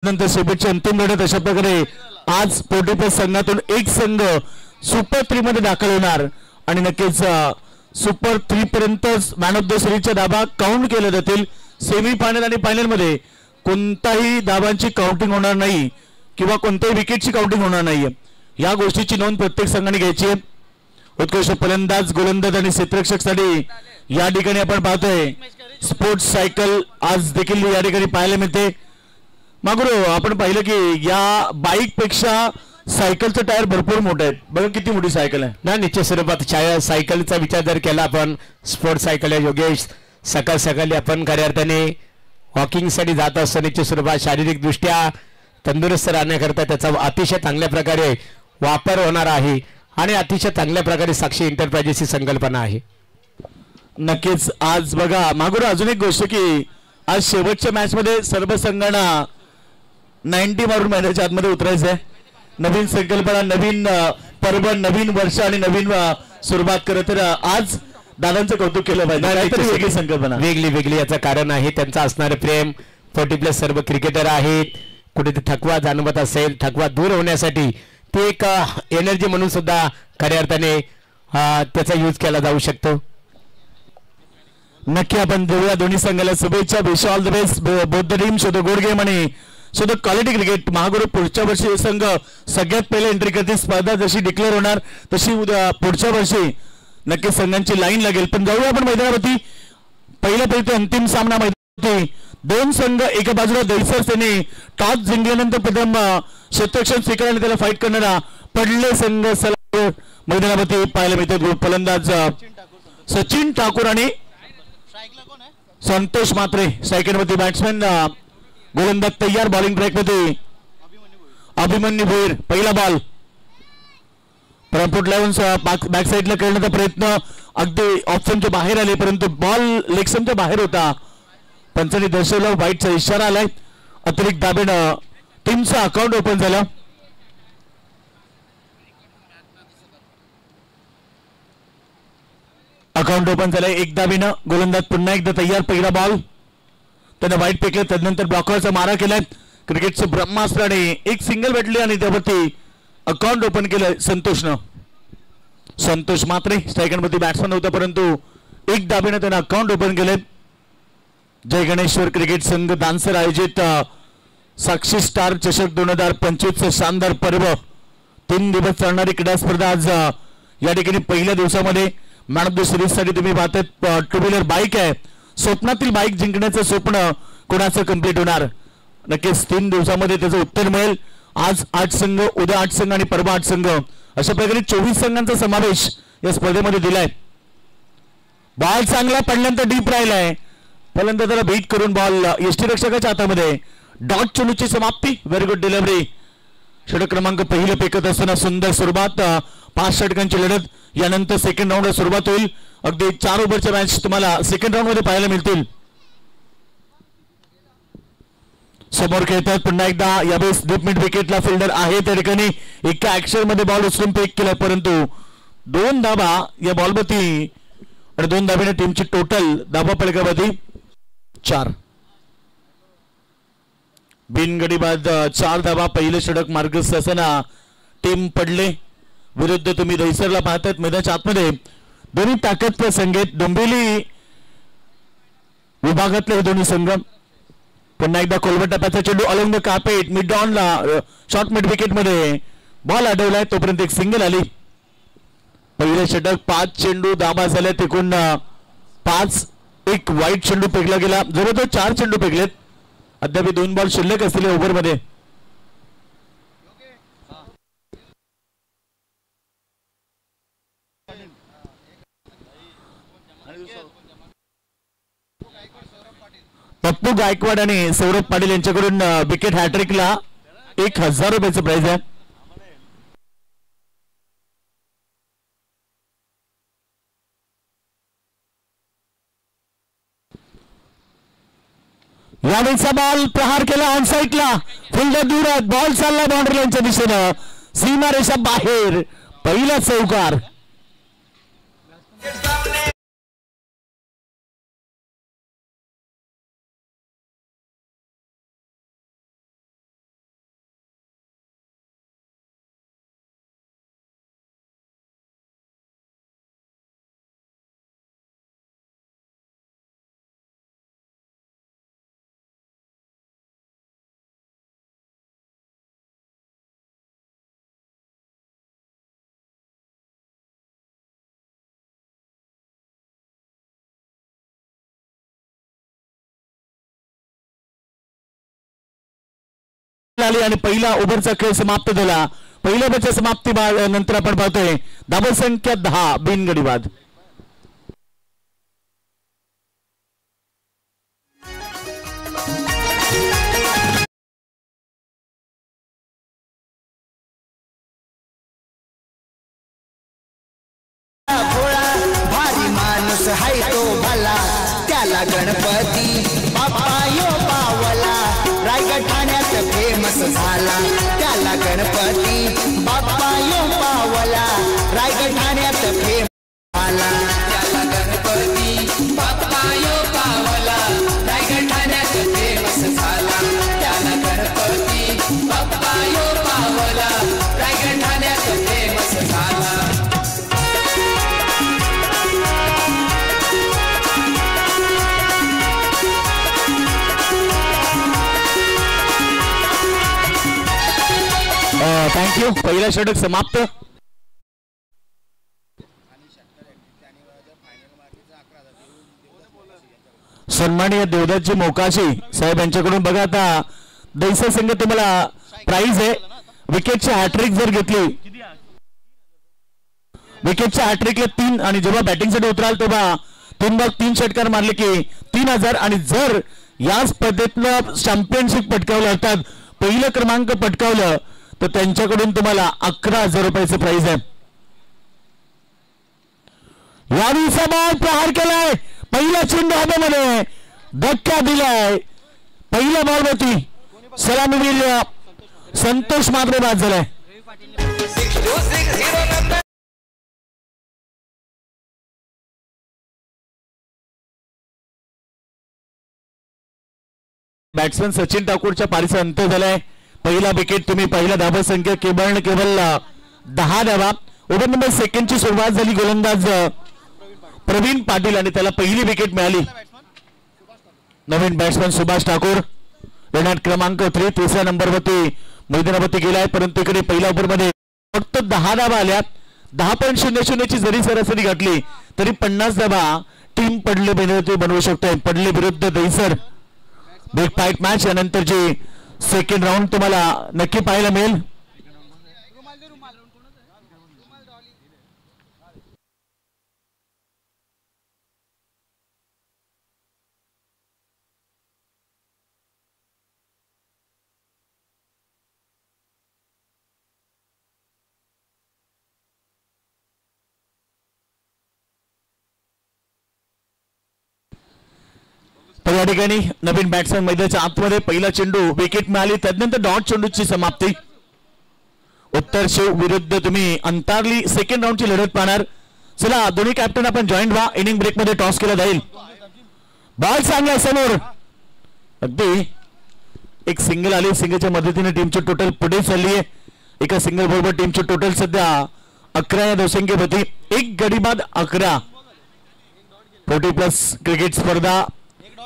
नंतर शेवटची अंतिम लढत अशा प्रकारे आज पोटीपस संघातून एक संघ सुपर 3 मध्ये दाखल होणार आणि नक्कीच सुपर 3 पर्यंत मॅन ऑफ द सिरीजचा दाबा काउंट केले जातील। सेमी फायनल आणि फायनल मध्ये कोणताही दाबांची काउंटिंग होणार नाही किंवा कोणत्याही विकेटची काउंटिंग होणार नाही। या गोष्टीची नोंद प्रत्येक संघाने घ्यायची आहे। उत्कृष्ट फलंदाज गोलंदाज आणि क्षेत्ररक्षकसाठी या ठिकाणी आपण पाहतोय स्पोर्ट्स सायकल आज देखील या ठिकाणी पाहायला मिळते। मागुरो आपण पाहिलं की या बाईक पेक्षा सायकलचं टायर भरपूर मोठं आहे, बघा किती मोठी सायकल आहे ना। निश्चित स्वरूपात सायकलचा विचार जर केला आपण, स्पोर्ट्स सायकल आहे योगेश, सकाळ सकाळी आपण खऱ्या अर्थाने वॉकिंगसाठी जात असतो। निश्चित स्वरूपात शारीरिकदृष्ट्या तंदुरुस्त राहण्याकरता त्याचा अतिशय चांगल्या प्रकारे वापर होणार आहे आणि अतिशय चांगल्या प्रकारे साक्षी एंटरप्राइजेसची संकल्पना आहे। नक्कीच आज बघा मागुरो अजून एक गोष्ट की आज शेवटच्या मॅच मध्ये सर्व संघांना 90 मारून मैदानाच्या आतमध्ये उतरायचं आहे। नवीन संकल्पना, नवीन पर्व, नवीन वर्ष आणि नवीन सुरुवात करत तर आज दादांचं कौतुक केलं पाहिजे। वेगळी संकल्पना, वेगळी याचं कारण आहे त्यांचं असणारं प्रेम। 40+ सर्व क्रिकेटर आहेत, कुठे ते थकवा जाणवत असेल, थकवा दूर होण्यासाठी ते एक एनर्जी म्हणून सुद्धा खऱ्या अर्थाने त्याचा यूज केला जाऊ शकतो। नक्की आपण देऊया दोन्ही संघाला शुभेच्छा। Wish all the best both the team, show the good game आणि शो द क्वालिटी क्रिकेट। महागुरू पुढच्या वर्षी संघ सगळ्यात पहिले एंट्री करतील। स्पर्धा जशी डिक्लेअर होणार तशी उद्या पुढच्या वर्षी नक्की संघांची लाईन लागेल। पण जाऊया आपण मैदानावरती। पहिल्या पहिली अंतिम सामना मैदानावरती दोन संघ एका बाजूला दहिसर सेने टॉस जिंकल्यानंतर प्रथम क्षेत्ररक्षण स्वीकारण्याने त्याला फाईट करणारा पडले संघ मैदानावरती पाहायला मिळतात। फलंदाज सचिन ठाकूर आणि संतोष मात्रे सेकंड मध्ये बॅट्समॅन, गोलंदाज तयार, बॉलिंग ट्रॅक मध्ये अभिमन्यू भोईर। पहिला बॉल फ्रंट लावून बॅक साइडला खेळण्याचा प्रयत्न अगदी ऑप्शनच्या बाहेर आले, परंतु बॉल लेगस्टंपच्या बाहेर होता। पंचांनी दर्शवला, वाईटचा इशारा आलाय। अतिरिक्त दाबेनं टीमचं अकाउंट ओपन झालं। अकाउंट ओपन झालंय एक दाबेनं। गोलंदाज पुन्हा एकदा तयार। पहिला बॉल त्याने वाईट फेकले, त्यानंतर ब्लॉकरचा मारा केलाय। क्रिकेटचं ब्रह्मास्त्र आणि एक सिंगल भेटली आणि त्यावरती अकाउंट ओपन केलं संतोषनं। संतोष मात्रे सेकंड मध्ये बॅट्समन होता, परंतु एक दाबेनं त्याने अकाउंट ओपन केलंय। जय गणेश्वर क्रिकेट संघ दानसर आयोजित साक्षी स्टार चषक 2025 शानदार पर्व 3 दिवस चालणारी क्रीडा स्पर्धा आज या ठिकाणी पहिल्या दिवसामध्ये मॅन ऑफ द सिरीज साठी तुम्ही पाहतात टू व्हीलर बाईक आहे। स्वप्नातील बाईक जिंकण्याचं स्वप्न कोणाचं कंप्लीट होणार, नक्कीच 3 दिवसामध्ये त्याचं उत्तर मिळेल। आज 8 संघ, उद्या 8 संघ आणि परवा 8 संघ अशा प्रकारे 24 संघांचा समावेश या स्पर्धेमध्ये दिलाय। बॉल चांगला पडल्यानंतर डीप राहिलाय, फलंदाजाला बीट करून बॉल यष्टीरक्षकाच्या हातामध्ये। डॉट चेंडूची समाप्ती, व्हेरी गुड डिलिव्हरी। षटक क्रमांक पहिलं फेकत असताना सुंदर सुरुवात, 5 षटकांची लढत। यानंतर सेकंड राऊंडला सुरुवात होईल। अगदी 4 ओव्हरच्या मॅच तुम्हाला सेकंड राऊंड मध्ये पाहायला मिळतील। समोर खेळतात पुन्हा एकदा, यावेळेस डीप मिड विकेटला फिल्डर आहे त्या ठिकाणी। एका ऍक्शन मध्ये बॉल उचलून फेक केला, परंतु 2 धाबा या बॉलवरती आणि 2 धाब्याने टीमची टोटल धाबा फलकावरती 4। बिनगडी बाद 4 धाबा। पहिलं षटक मार्गस्थ असताना टीम पडले विरुद्ध तुम्ही दहिसरला पाहतात मैदानाच्या आतमध्ये दोन्ही ताकद संघ आहेत। डोंबिवली विभागातले हे दोन्ही संघ। पुन्हा एकदा कोलवट टप्प्याचा चेंडू अलॉंग द कार्पेट मिड ऑनला शॉर्ट मिड विकेट मध्ये बॉल अडवलाय, तोपर्यंत एक सिंगल आली। पहिले षटक 5 चेंडू दाबा झाले, तिकून 5 एक वाईट चेंडू फेकला गेला। जवळजवळ 4 चेंडू फेकलेत, अद्याप 2 बॉल शिल्लक असलेले ओव्हर मध्ये। पप्पू गायकवाड आणि सौरभ पाटील यांच्याकडून विकेट हॅट्रिकला 1000 रुपयाचं प्राइज आहे। यावेळीचा बॉल प्रहार केला ऑन साईडला, फिल्डर दूर आहेत, बॉल चालला बाउंड्री लाईनच्या दिशेनं, सीमारेषा बाहेर, पहिला चौकार। आली आणि पहिला ओव्हरचा खेळ समाप्त झाला. पहिल्या ओव्हरच्या समाप्ती नंतर आपण पाहतोय धावा संख्या 10 बिनगडी बाद. भारी माणूस हाय तो भला त्याला गणपती बाप्पा यो पावला. रायगड ठाण्यात फेमस झाला त्याला गणपती बाप्पा यो पावला. रायगड ठाण्यात फेमस झाला त्याला गणपती बाप्पा यो पावला. रायगड ठाण्यात फेमस झाला त्याला गणपती बाप्पा यो पावला. रायगड ठाण्यात फेमस झाला. थँक्यू. पहिला षटक समाप्त. सन्माननीय देवदत्तजी मोकाशी साहेब यांच्याकडून बघा आता दैसा संघ तुम्हाला प्राइज आहे. विकेटची हॅट्रिक जर घेतली विकेटच्या हॅट्रिकला 3 आणि जेव्हा बॅटिंगसाठी उतराल तेव्हा 3 बॉल 3 षटकार मारले की 3000 आणि जर या स्पर्धेतलं चॅम्पियनशिप पटकावलं अर्थात पहिलं क्रमांक पटकावलं तर त्यांच्याकडून तुम्हाला 11,000 रुपयाचं प्राइज आहे. यावेळी बॉल प्रहार केलाय. पहिला चेंडू हवेमध्ये धक्का दिलाय. पहिल्या बॉलवरती सलामीवीर संतोष मात्रे बाद झालाय. बॅट्समन सचिन ठाकूरच्या पारीचा अंत झालाय. पहिला विकेट तुम्ही पहिला धावा संख्या केवळ 10 धावा. ओव्हर नंबर सेकंडची सुरुवात झाली. गोलंदाज प्रवीण पाटील आणि त्याला पहिली विकेट मिळाली. नवीन बॅट्समन सुभाष ठाकूर रनआउट क्रमांक 3 तिसऱ्या नंबरवरती मैदानावरती गेलाय. परंतु इकडे पहिल्या ओव्हरमध्ये फक्त 10 धावा आल्या. 10.00 ची जरी सरासरी घातली तरी 50 धावा टीम पडले बनवू शकते. पडले विरुद्ध दैसर बिग फाईट मॅच यानंतरची सेकंड राऊंड तुम्हाला नक्की पाहायला मिळेल. तर या ठिकाणी नवीन बॅट्समन मैदानाच्या आतमध्ये पहिला चेंडू विकेट मिळाली. त्यानंतर डॉट चेंडूची समाप्ती. उत्तर शिव विरुद्ध तुम्ही अंतारली सेकंड राऊंडची लढत पाहणार. चला दोन्ही कॅप्टन आपण जॉईंट व्हा. इनिंग ब्रेक मध्ये टॉस केला जाईल. बॉल चांगला समोर अगदी एक सिंगल आली. सिंगलच्या मदतीने टीमची टोटल पुढे चालली आहे. एका सिंगल बरोबर टीमची टोटल सध्या 11 या धावसंख्येवरती. एक गडी बाद 11. 40+ क्रिकेट स्पर्धा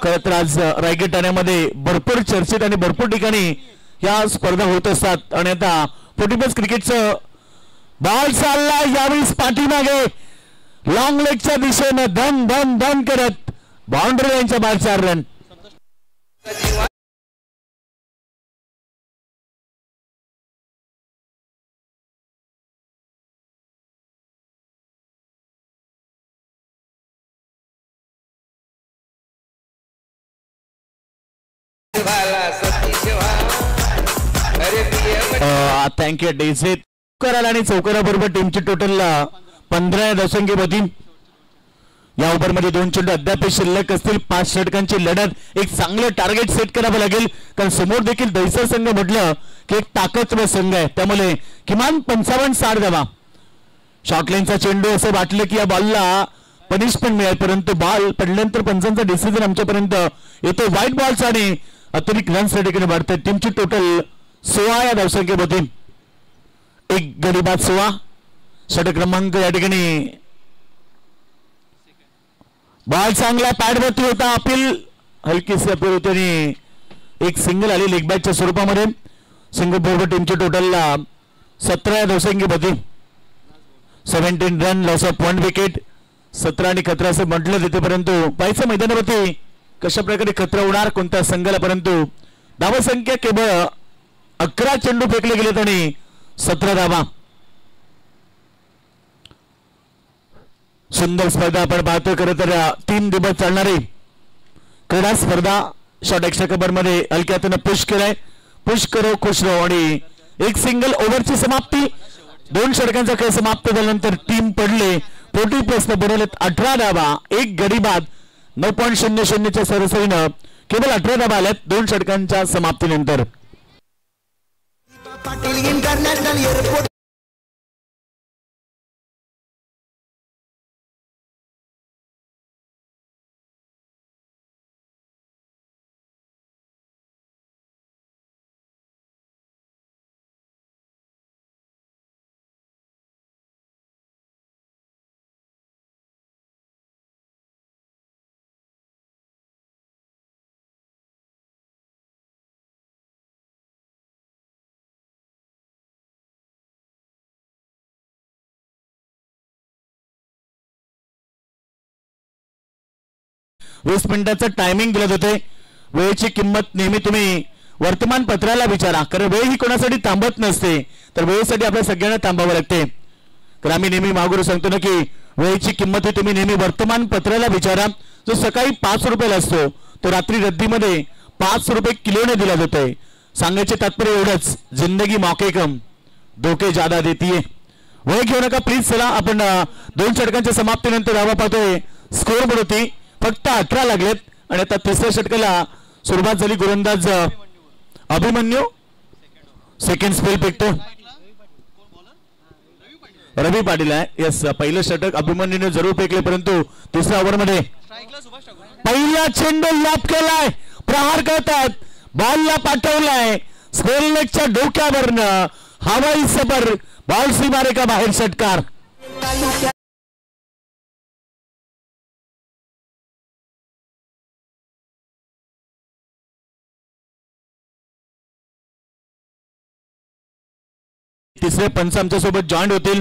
खरं तर आज रायगड ठाण्यामध्ये भरपूर चर्चेत आणि भरपूर ठिकाणी या स्पर्धा होत असतात. आणि आता 40+ क्रिकेटचं बॉल चालला. यावेळी पाठीमागे लॉंग लेगच्या दिशेने धन धन धन करत बाउंड्री लाईनच्या बाहेर 4 रन. थँक्यू डेझे करायला आणि चौकाराबरोबर टीमची टोटल 15 धावसंख्येवरती. या ओव्हरमध्ये 2 चेंडू अद्याप शिल्लक असतील. 5 षटकांची लढत. एक चांगलं टार्गेट सेट करावं लागेल कारण समोर देखील दैसर संघ म्हटलं की एक ताकदवर संघ आहे. त्यामुळे किमान 55-60 धावा. शॉर्टलाईनचा चेंडू असं वाटलं की या बॉलला पनिशमेंट मिळेल परंतु बॉल पडल्यानंतर पंचांचा डिसिजन आमच्यापर्यंत येतो. व्हाईट बॉल्स आणि अतिरिक्त रन्स या ठिकाणी वाढतात. टीमची टोटल 16 या धावसंख्येमध्ये. एक गडी बाद 16. षटक क्रमांक या ठिकाणी बॉल चांगला पॅडवरती होता. अपील हलकीशी अपील होती आणि एक सिंगल आली लेग बॅकच्या स्वरूपामध्ये. सिंगल बरोबर टीमची टोटलला 17 या धावसंख्येमध्ये. 17 रन लॉस ऑफ 1 विकेट. 17 आणि 11 असं म्हटलं तिथे परंतु पाहायचं मैदानावरती कशा प्रकारे खतरा होणार कोणत्या संघाला. परंतु धावसंख्या केवळ 11 चेंडू फेकले गेलेत आणि 17 धावा. सुंदर स्पर्धा आपण पाहतोय. खरं तर 3 दिवस चालणारी क्रीडा स्पर्धा शॉर्ट एक्स्ट्रा कबर मध्ये हलक्यातून पुश केलाय. पुश करो खुश रहो आणि एक सिंगल ओव्हरची समाप्ती. 2 षटकांचा खेळ समाप्त झाल्यानंतर टीम पडले. 40 प्रश्न बनवलेत 18 धावा. एक गडी बाद 9.00 च्या सरासरीनं केवळ 18 धावा आल्यात 2 षटकांच्या समाप्तीनंतर. पाटील इंटरनॅशनल एअरपोर्ट वीस मिनिटाचं टायमिंग दिलं होते. वेळेची किंमत नेहमी तुम्ही वर्तमानपत्राला विचारा, कारण वेळ ही कोणासाठी थांबत नसते, तर वेळेसाठी आपल्या सगळ्यांना थांबावं लागते. तर आम्ही नेहमी मागुरू सांगतो ना की वेळेची किंमत ही तुम्ही नेहमी वर्तमानपत्राला विचारा. जो सकाळी 5 रुपयाला असतो तो रात्री रद्दीमध्ये 5 रुपये किलोने दिला जातोय. सांगायचे तात्पर्य एवढंच, जिंदगी मौके कम धोके ज्यादा देतीये. वेळ घेऊ नका प्लीज. चला आपण 2 षटकांच्या समाप्तीनंतर धावा पाहतोय. स्कोर बोर्ड होती फक्त 18 लागलेत आणि आता तिसऱ्या षटकाला सुरुवात झाली. गोलंदाज अभिमन्यू सेकंड स्पेल फेकतो. रवी पाटील आहे. यस, पहिलं षटक अभिमन्यूने जरूर फेकले, परंतु तिसऱ्या ओव्हर मध्ये पहिला चेंडू लाभ केलाय. प्रहार करतात, बॉलला पाठवलाय. स्पेलनेकच्या डोक्यावरनं हवाई सबर बॉल सीमारेखा बाहेर षटकार. तिसरे पंच आमच्या सोबत जॉईन होतील.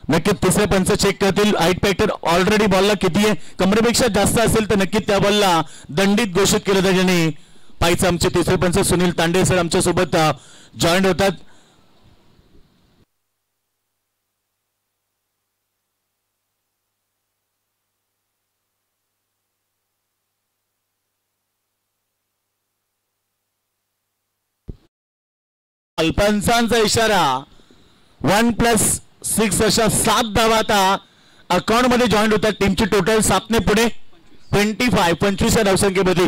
नक्की तिसरे पंच चेक करतील. हाईट फॅक्टर ऑलरेडी बॉलला किती आहे, कमरेपेक्षा जास्त असेल तर नक्की त्या बॉलला दंडित घोषित केलं जाईल. आणि पाहिजे आमचे तिसरे पंच सुनील तांडे सर आमच्या सोबत जॉईन होतात. पंचांचा इशारा 1+6 अशा 7 धावा आता अकाउंट मध्ये जॉईन होतात. टीमची टोटल 7 ने पुढे 25 या धावसंख्येमध्ये.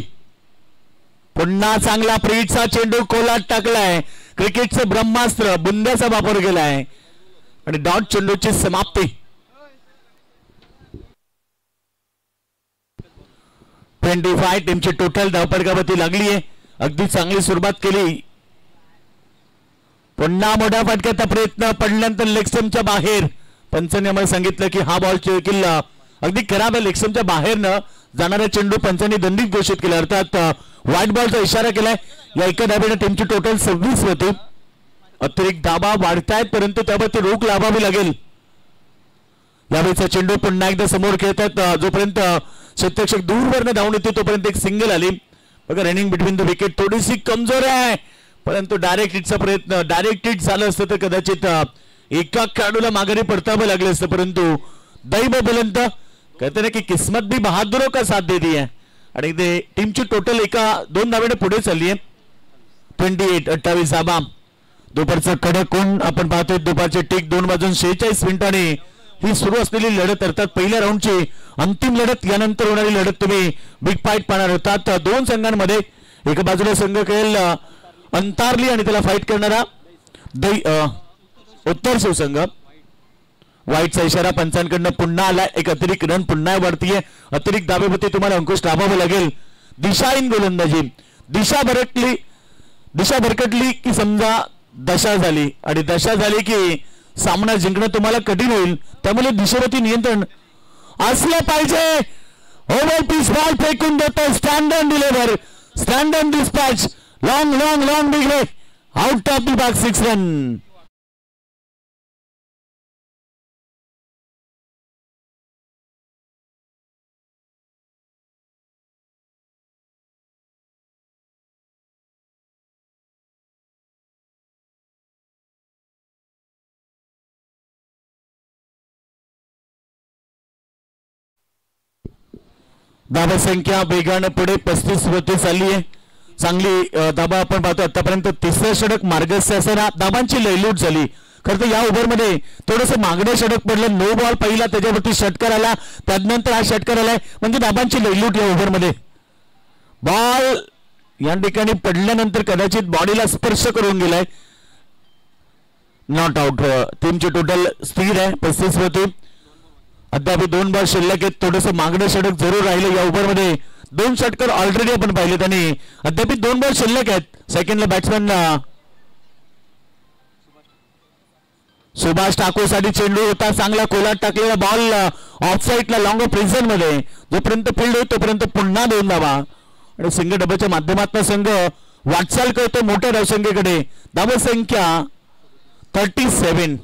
पुन्हा चांगला प्रीटचा चेंडू कोलात टाकलाय. क्रिकेटचं ब्रह्मास्त्र बुंद्याचा वापर केलाय आणि डॉट चेंडूची समाप्ती. 25 टीमची टोटल धावपडकावरती लागली आहे. अगदी चांगली सुरुवात केली. पुन्हा मोठ्या फटक्याचा प्रयत्न पडल्यानंतर लेगस्टमच्या बाहेर. पंचांनी आम्हाला सांगितलं की हा बॉल किल्ला अगदी खराब आहे. लेगस्टमच्या बाहेरनं जाणारा चेंडू पंचांनी दंडित घोषित केला, अर्थात व्हाईट बॉलचा इशारा केलाय. या एका धाब्याने टीमची टोटल 26 होती. अतिरिक्त धाबा वाढतायत, परंतु त्यावरती रोख लावावी लागेल. यावेळीचा चेंडू पुन्हा एकदा समोर खेळतात. जोपर्यंत क्षेत्ररक्षक दूरवरनं धावून येते तोपर्यंत एक सिंगल आली. बघा, रनिंग बिटवीन द विकेट थोडीशी कमजोर आहे, परंतु डायरेक्ट हिटचा प्रयत्न, डायरेक्ट हिट झालं असतं तर कदाचित एका खेळाडूला माघारी परतावं लागलं असतं, परंतु दैव बुलंद कहते ना की किस्मत भी बहादुरों का साथ देती है. आणि ते टीमची टोटल 2 धावेने पुढे चालली आहे. 28 धावा. दुपारचा कडक ऊन आपण पाहतोय. दुपारचे टिक 2 वाजून 46 मिनिटांनी ही सुरू असलेली लढत, अर्थात पहिल्या राऊंडची अंतिम लढत. यानंतर होणारी लढत तुम्ही बिग फाईट पाहणार होतात. 2 संघांमध्ये एका बाजूला संघ खेळेल अंतारली आणि त्याला फाईट करणारा उत्तर शिवसंघ. वाईटचा इशारा पंचांकडनं पुन्हा आला. एक अतिरिक्त रन पुन्हा वरतीये. अतिरिक्त धावेवरती तुम्हाला अंकुश दाबावं लागेल. दिशाहीन गोलंदाजी. दिशा भरकटली की समजा दशा झाली, आणि दशा झाली की सामना जिंकणं तुम्हाला कठीण होईल. त्यामुळे दिशेवरती नियंत्रण असलं पाहिजे. ओव्हर पीस बॉल फेकून देतो. Stand and deliver, stand and dispatch, long big way, out of the box, 6 run. धाबा संख्या वेगाने पुढे 35-32 आली आहे. चांगली धाबा आपण पाहतो. आतापर्यंत तिसरं षटक मार्गस्थ असताना धाबांची लयलूट झाली. खरं तर या ओव्हरमध्ये थोडंसं मागणं षटक पडलं. नो बॉल पहिला, त्याच्यावरती षटकार आला, त्यानंतर हा षटकार आलाय, म्हणजे धाबांची लयलूट या ओव्हरमध्ये. बॉल या ठिकाणी पडल्यानंतर कदाचित बॉडीला स्पर्श करून गेलाय. Not out. टीमची टोटल स्थिर आहे 35-32. अद्याप 2 बॉल शिल्लक आहेत. थोडंसं मागणं षटक जरूर राहिलं या ओव्हरमध्ये. 2 षटकर ऑलरेडी आपण पाहिलेत आणि अद्याप 2 बॉल शिल्लक आहेत. सेकंडला बॅट्समॅन सुभाष ठाकूरसाठी चेंडू होता. चांगला कोलाट टाकलेला बॉल ऑफ साईडला लॉंग प्रिझन मध्ये. जोपर्यंत फील्ड होईल तोपर्यंत पुन्हा 2 धावा आणि सिंगल डब्याच्या माध्यमातून संघ वाटचाल करतो मोठ्या धावसंख्येकडे. धावा संख्या 37.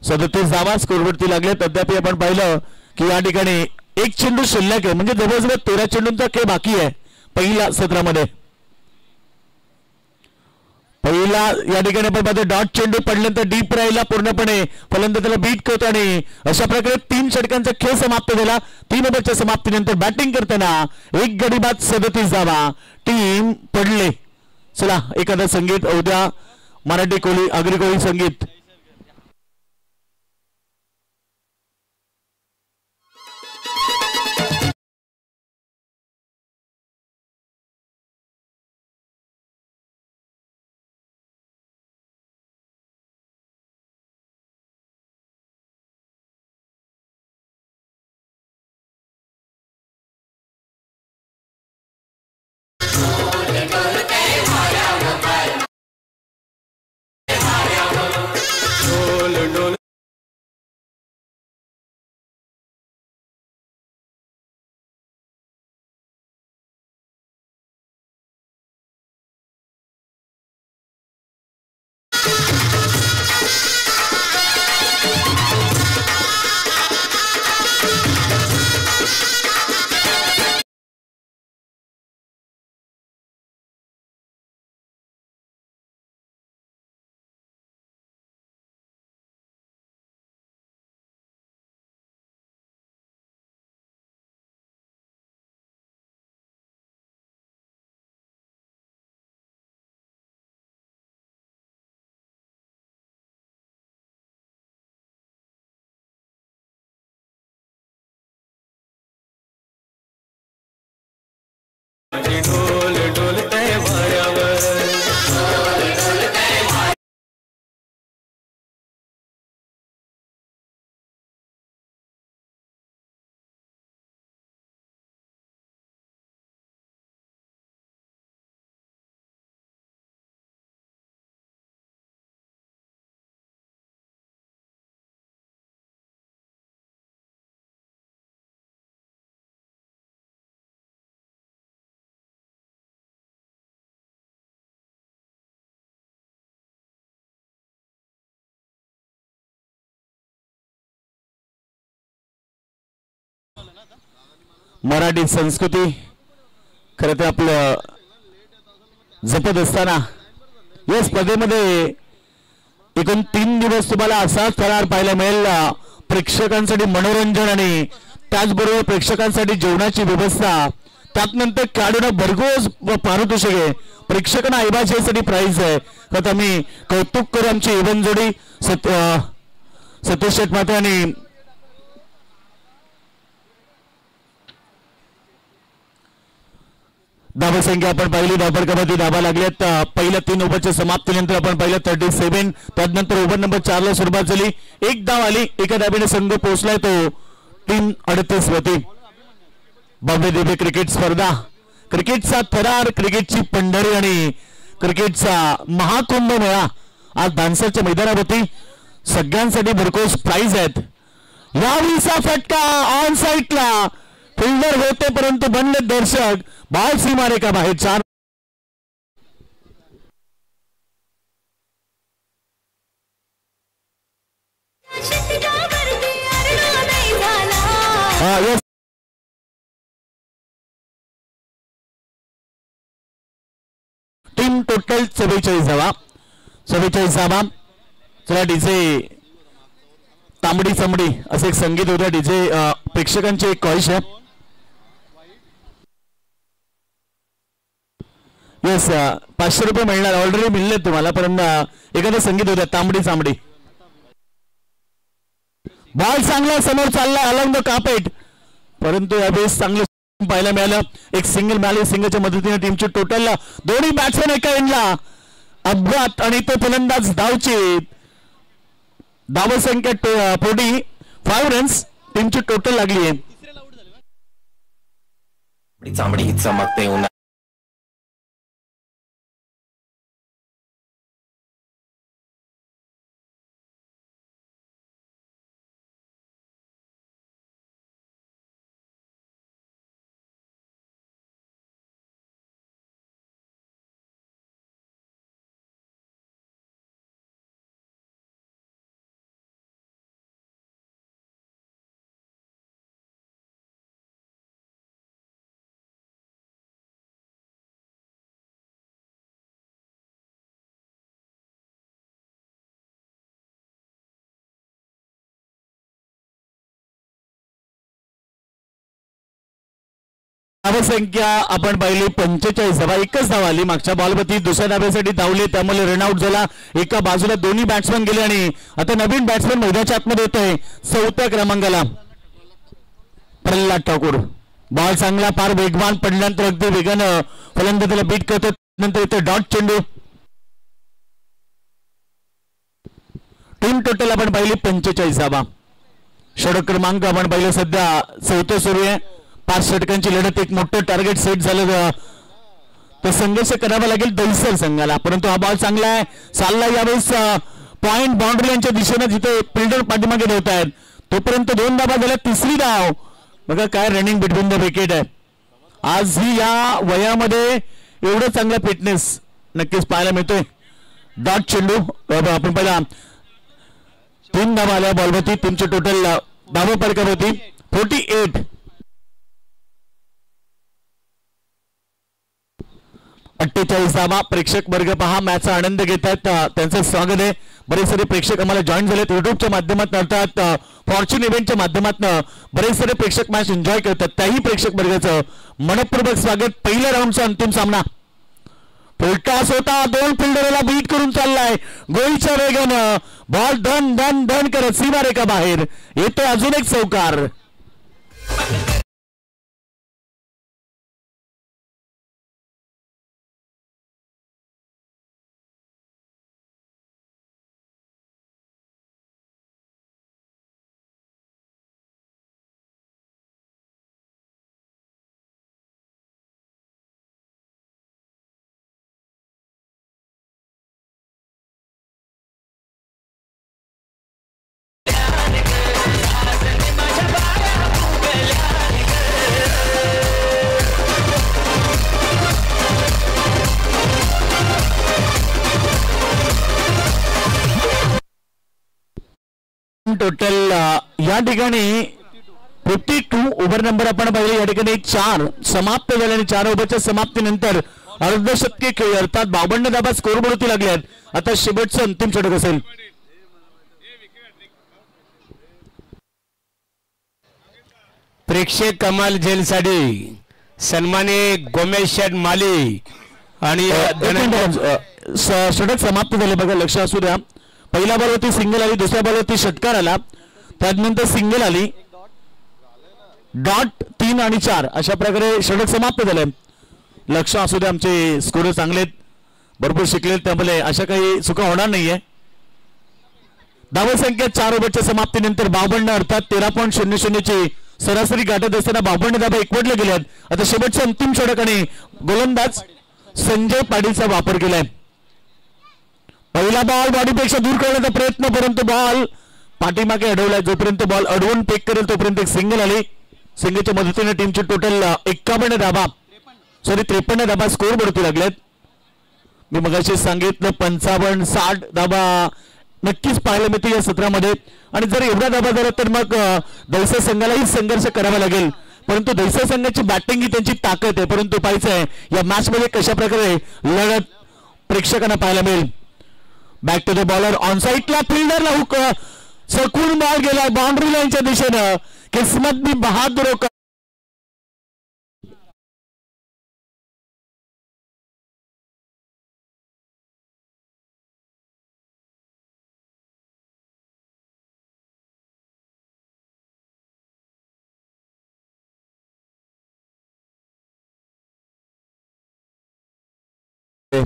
37 धावा स्कोरवरती लागल्यात. अद्याप आपण पाहिलं की या ठिकाणी 1 चेंडू शिल्लक आहे, म्हणजे जवळजवळ 13 चेंडूंचा खेळ बाकी आहे पहिल्या सत्रामध्ये. पहिला या ठिकाणी आपण पाहतो डॉट चेंडू पडल्यानंतर डीप राहिला पूर्णपणे, फलंदाजाला बीट करतो आणि अशा प्रकारे 3 षटकांचा खेळ समाप्त झाला. 3 ओव्हरच्या समाप्तीनंतर बॅटिंग करताना 1 गडी बाद 37 धावा. टीम पडले. चला एखादं संगीत उद्या मराठी कोळी आगरी कोळी संगीत. मराठी संस्कृती खरं तर आपलं जपत असताना या स्पर्धेमध्ये एकूण 3 दिवस तुम्हाला असाच थरार पाहायला मिळेल. प्रेक्षकांसाठी मनोरंजन आणि त्याचबरोबर प्रेक्षकांसाठी जेवणाची व्यवस्था, त्यानंतर खेळाडूंना भरघोस पारितोषिक आहे, प्रेक्षकांना ऐबाजीसाठी प्राइज आहे. तर आम्ही कौतुक करू आमची इवन जोडी सतीश शेटमाते आणि धावा संख्या आपण पाहिली. धाबडकामध्ये धावा लागल्यात. पहिल्या 3 ओव्हरच्या समाप्तीनंतर आपण पाहिलं 37. त्यानंतर ओव्हर नंबर 4 ला सुरुवात झाली. 1 धाव आली. एका धावेने संघ पोहोचलाय तो टीम 38 वरती. भव्य दिव्य क्रिकेट स्पर्धा, क्रिकेटचा थरार, क्रिकेटची पंढरी आणि क्रिकेटचा महाकुंभ मेळा आज धानसरच्या मैदानावरती. सगळ्यांसाठी भरघोस प्राइज आहेत. यावेळीचा फटका ऑन साईडला फिल्डर होते परंतु बनले दर्शक. बॉल सीमारेखा बाहेर. 4 टीम टोटल 44 धावा. 44 धावा. चला डीजे तांबडी चमडी असं एक संगीत होतं. डीजे प्रेक्षकांची एक कॉइश आहे. येस 500 रुपये मिळणार ऑलरेडी मिळले तुम्हाला परंतु एखादं संगीत होत्या तांबडी चांबडी बॉल चांगला समोर चालला अलॉंग द कार्पेट परंतु यावेळेस चांगलं पाहायला मिळालं एक सिंगल मिळाली सिंगलच्या मदतीने टीमची टोटल दोन्ही बॅट्समॅन एका एंडला अपघात आणि तो फलंदाज धावची धावसंख्या 5 रन्स टीमची टोटल लागली आहे चांबडी चमकते उन्हा धावसंख्या आपण पाहिली 45 धावा एकच धाव आली मागच्या बॉलवरती दुसऱ्या धाब्यासाठी धावले त्यामुळे रनआउट झाला एका बाजूला दोन्ही बॅट्समॅन गेले आणि आता नवीन बॅट्समॅन मैदानाच्या आतमध्ये येतोय 4थ्या क्रमांकाला प्रल्हाद ठाकूर बॉल चांगला फार वेगवान पडल्यानंतर अगदी वेगानं फलंदाजाला बीट करतो नंतर इथे डॉट चेंडू टीम टोटल आपण पाहिली 45 धावा षटक क्रमांक आपण पाहिलं सध्या 4थं सुरू आहे 5 षटकांची लढत एक मोठं टार्गेट सेट झालं तर संघर्ष करावा लागेल दहिसर संघाला परंतु हा बॉल चांगला आहे चालला यावेळेस पॉइंट बाउंड्री यांच्या दिशेने जिथे फिल्डर पाठीमागे ठेवत आहेत तोपर्यंत 2 धावा झाल्या तिसरी धाव बघा काय रनिंग बिटवीन द विकेट आहे आज ही या वयामध्ये एवढं चांगला फिटनेस नक्कीच पाहायला मिळतोय डॉट चेंडू आपण पहिला 3 धावा आल्या बॉलवरती टीमची टोटल धावा फरक होती 48 48 धावा प्रेक्षक वर्ग पहा मॅचचा आनंद घेत आहेत त्यांचं स्वागत आहे बरेच सारे प्रेक्षक आम्हाला जॉईन झालेत युट्यूबच्या माध्यमातून अर्थात फॉर्च्यून इव्हेंटच्या माध्यमातून बरेच सारे प्रेक्षक मॅच एन्जॉय करतात त्याही प्रेक्षक वर्गाचं मनपूर्वक स्वागत पहिल्या राऊंडचा अंतिम सामना फुलटॉस होता 2 फिल्डरला बीट करून चाललाय गोळीच्या वेगानं बॉल धन धन धन करत सीमारेखा बाहेर येतोय अजून एक चौकार टोटल या ठिकाणी 52 ओव्हर नंबर आपण पाहिले या ठिकाणी 4 समाप्त झाले आणि 4 ओव्हरच्या समाप्तीनंतर अर्धशतकी खेळ अर्थात 52 धाबा स्कोर बोलती लागल्यात आता शेवटचं अंतिम षटक असेल प्रेक्षक कमाल जेलसाठी सन्मानित गोमेश शेठ माली आणि षटक समाप्त झाले बघा लक्ष असू द्या पहिल्या बॉलवरती सिंगल आली दुसऱ्या बॉलवरती षटकार आला त्यानंतर सिंगल आली डॉट 3 आणि 4 अशा प्रकारे षटक समाप्त झाले लक्ष असू द्या आमचे स्कोर चांगलेत भरपूर शिकलेत त्यामुळे अशा काही चुका होणार नाहीये धावसंख्या 4 ओव्हरच्या समाप्तीनंतर 52 अर्थात 13.00 ची सरासरी गाठत असताना 52 धाबा एकवटले गेल्यात आता शेवटच्या अंतिम षटक आणि गोलंदाज संजय पाटीलचा वापर केलाय पहिला बॉल बॉडीपेक्षा दूर करण्याचा प्रयत्न परंतु बॉल पाठीमागे अडवलाय जोपर्यंत बॉल अडवून पेक करेल तोपर्यंत एक सिंगल आली सिंगलच्या मदतीने टीमची टोटल 53 धाबा स्कोर बढती लागलेत मी मगाशी सांगितलं 55-60 धाबा नक्कीच पाहायला मिळते या सत्रामध्ये आणि जर एवढा धाबा झाला तर मग दहिसर संघालाही संघर्ष करावा लागेल परंतु दहिसर संघाची बॅटिंग ही त्यांची ताकद आहे परंतु पाहायचं आहे या मॅच मध्ये कशा प्रकारे लढत प्रेक्षकांना पाहायला मिळेल back to the bowler on साइडला फिल्डरला हुक चकून बॉल गेला बाउंड्री लाईनच्या दिशेनं किस्मत भी बहादूर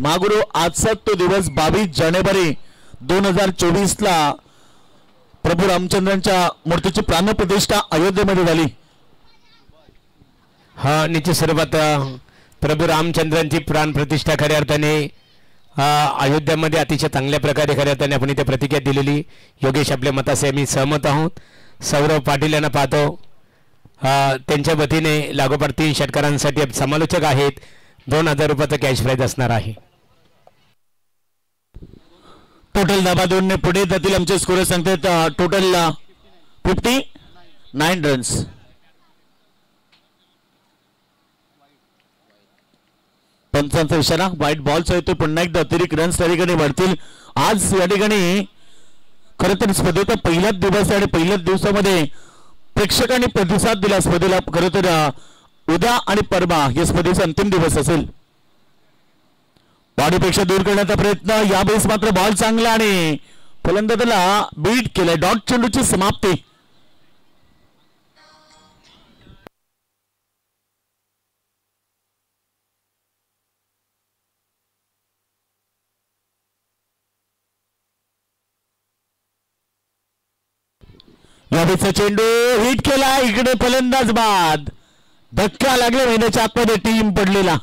महागुरु आजचा तो दिवस 22 जानेवारी 2024 ला प्रभू रामचंद्रांच्या मूर्तीची प्राणप्रतिष्ठा अयोध्येमध्ये झाली. हा निश्चित स्वरूपात प्रभू रामचंद्रांची प्राण प्रतिष्ठा खऱ्या अर्थाने अयोध्यामध्ये अतिशय चांगल्या प्रकारे खऱ्या अर्थाने आपण इथे प्रतिक्रिया दिलेली. योगेश आपल्या मताशी आम्ही सहमत आहोत. सौरव पाटील यांना पाहतो त्यांच्या वतीने लागोपाठ 3 षटकारांसाठी समालोचक आहेत. 2000 रुपयाचा कॅश प्राइज असणार आहे. टोटल धाबा 2 ने पुढे जातील. आमचे स्कोर सांगतात टोटल 59 रन्स. पंचांचा इशारा व्हाईट बॉलचा येतो. पुन्हा एकदा अतिरिक्त रन्स त्या ठिकाणी वाढतील. आज या ठिकाणी खरं तर स्पर्धेचा पहिलाच दिवस आणि पहिल्याच दिवसामध्ये प्रेक्षकांनी प्रतिसाद दिला स्पर्धेला. खरं तर उद्या आणि परवा या स्पर्धेचा अंतिम दिवस असेल. बॉडीपेक्षा दूर करण्याचा प्रयत्न यावेळेस मात्र बॉल चांगला आणि फलंदाजाला बीट केलाय. डॉट चेंडूची समाप्ती. यावेळेचा चेंडू हिट केला. इकडे फलंदाज बाद. धक्का लागला महिन्याच्या आतमध्ये टीम पडलेला.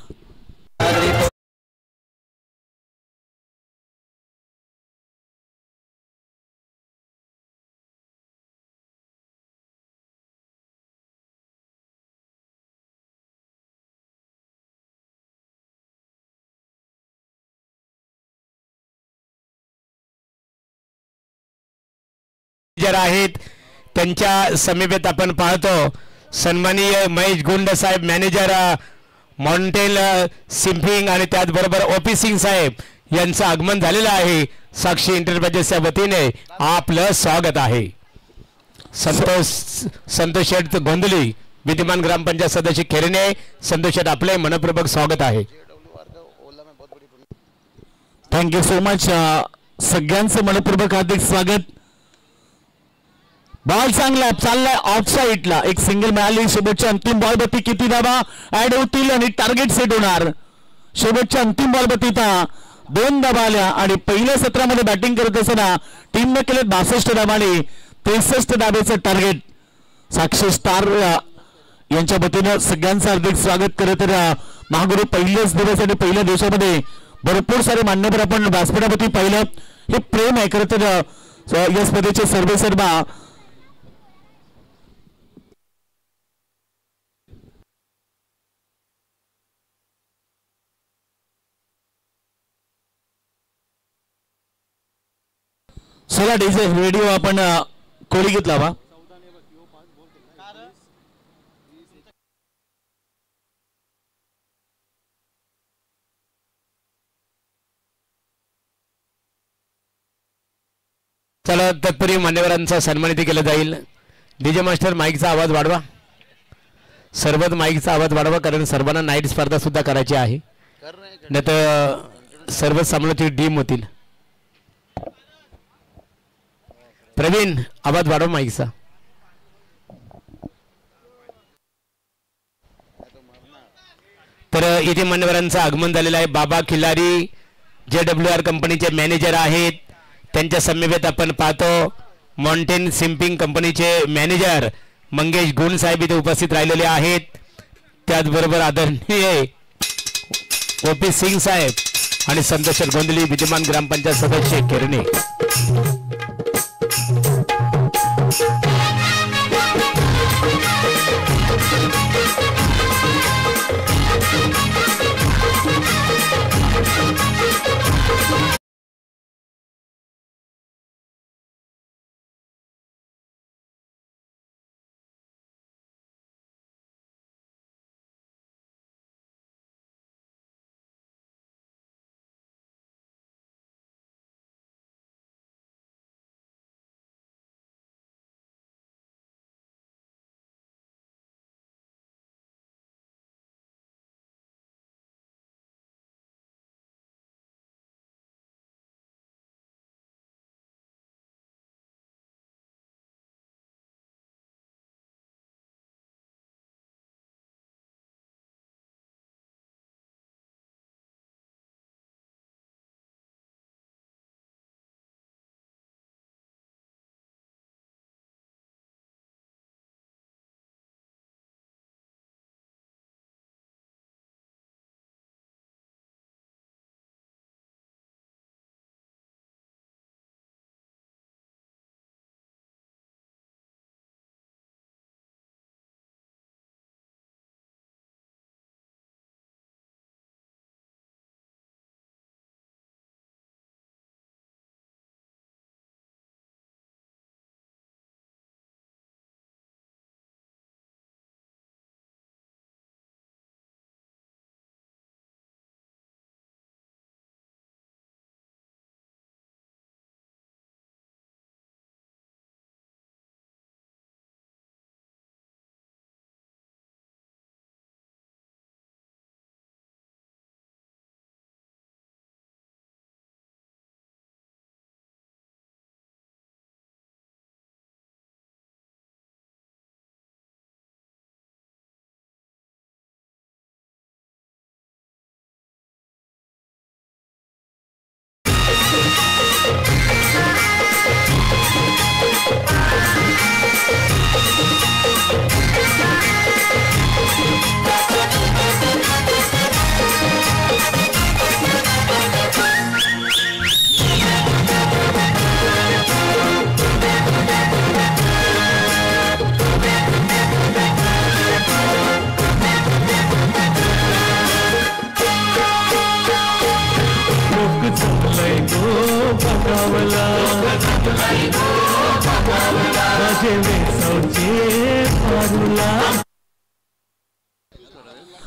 आहेत त्यांच्या समीपेत आपण पाहतो सन्माननीय महेश गुंड साहेब मॅनेजर माउंटेन सिम्पिंग आणि त्याचबरोबर ओपी सिंग साहेब यांचं आगमन झालेलं आहे. साक्षी एंटरप्राइजेसच्या वतीने आपलं स्वागत आहे. संतोष शेठ गोंधली विद्यमान ग्रामपंचायत सदस्य खेरणे. संतोष शेठ आपले मनपूर्वक स्वागत आहे. Thank you so much. सगळ्यांचं मनपूर्वक हार्दिक स्वागत. बॉल चांगला चाललाय ऑफ साईडला. एक सिंगल मिळाली. शेवटच्या अंतिम बॉल वरती किती धावा ऍड होतील आणि टार्गेट सेट होणार. शेवटच्या अंतिम बॉल वरती 2 धावा आल्या आणि पहिल्या सत्रामध्ये बॅटिंग करत असताना टीमने केले 62 धावा आणि 63 धावेचं टार्गेट. साक्षी स्टार यांच्या वतीनं सगळ्यांचं हार्दिक स्वागत. करत महागुरु पहिलेच दिवस आणि पहिल्या दिवसामध्ये भरपूर सारे मान्यवर आपण व्यासपीठावरती पाहिलं. हे प्रेम आहे खरं तर या स्पर्धेचे सर्व चला डीजे रेडिओ आपण खोली घेतला वा. चला तत्पूर्वी मान्यवरांचा सन्मानित केलं जाईल. डीजे मास्टर माईकचा आवाज वाढवा. सर्वच माईकचा आवाज वाढवा कारण सर्वांना नाईट स्पर्धा सुद्धा करायची आहे. नाही तर सर्व सामन्याची डीम होतील. प्रवीण आवाज वाढव माईकचा. तर इथे मान्यवरांचं आगमन झालेलं आहे. बाबा खिलारी JWR कंपनीचे मॅनेजर आहेत. त्यांच्या समीपेत आपण पाहतो माउंटेन सिम्पिंग कंपनीचे मॅनेजर मंगेश गुण साहेब इथे उपस्थित राहिलेले आहेत. त्याचबरोबर आदरणीय ओपी सिंग साहेब आणि संतोष गोंधली विद्यमान ग्रामपंचायत सदस्य केरणे.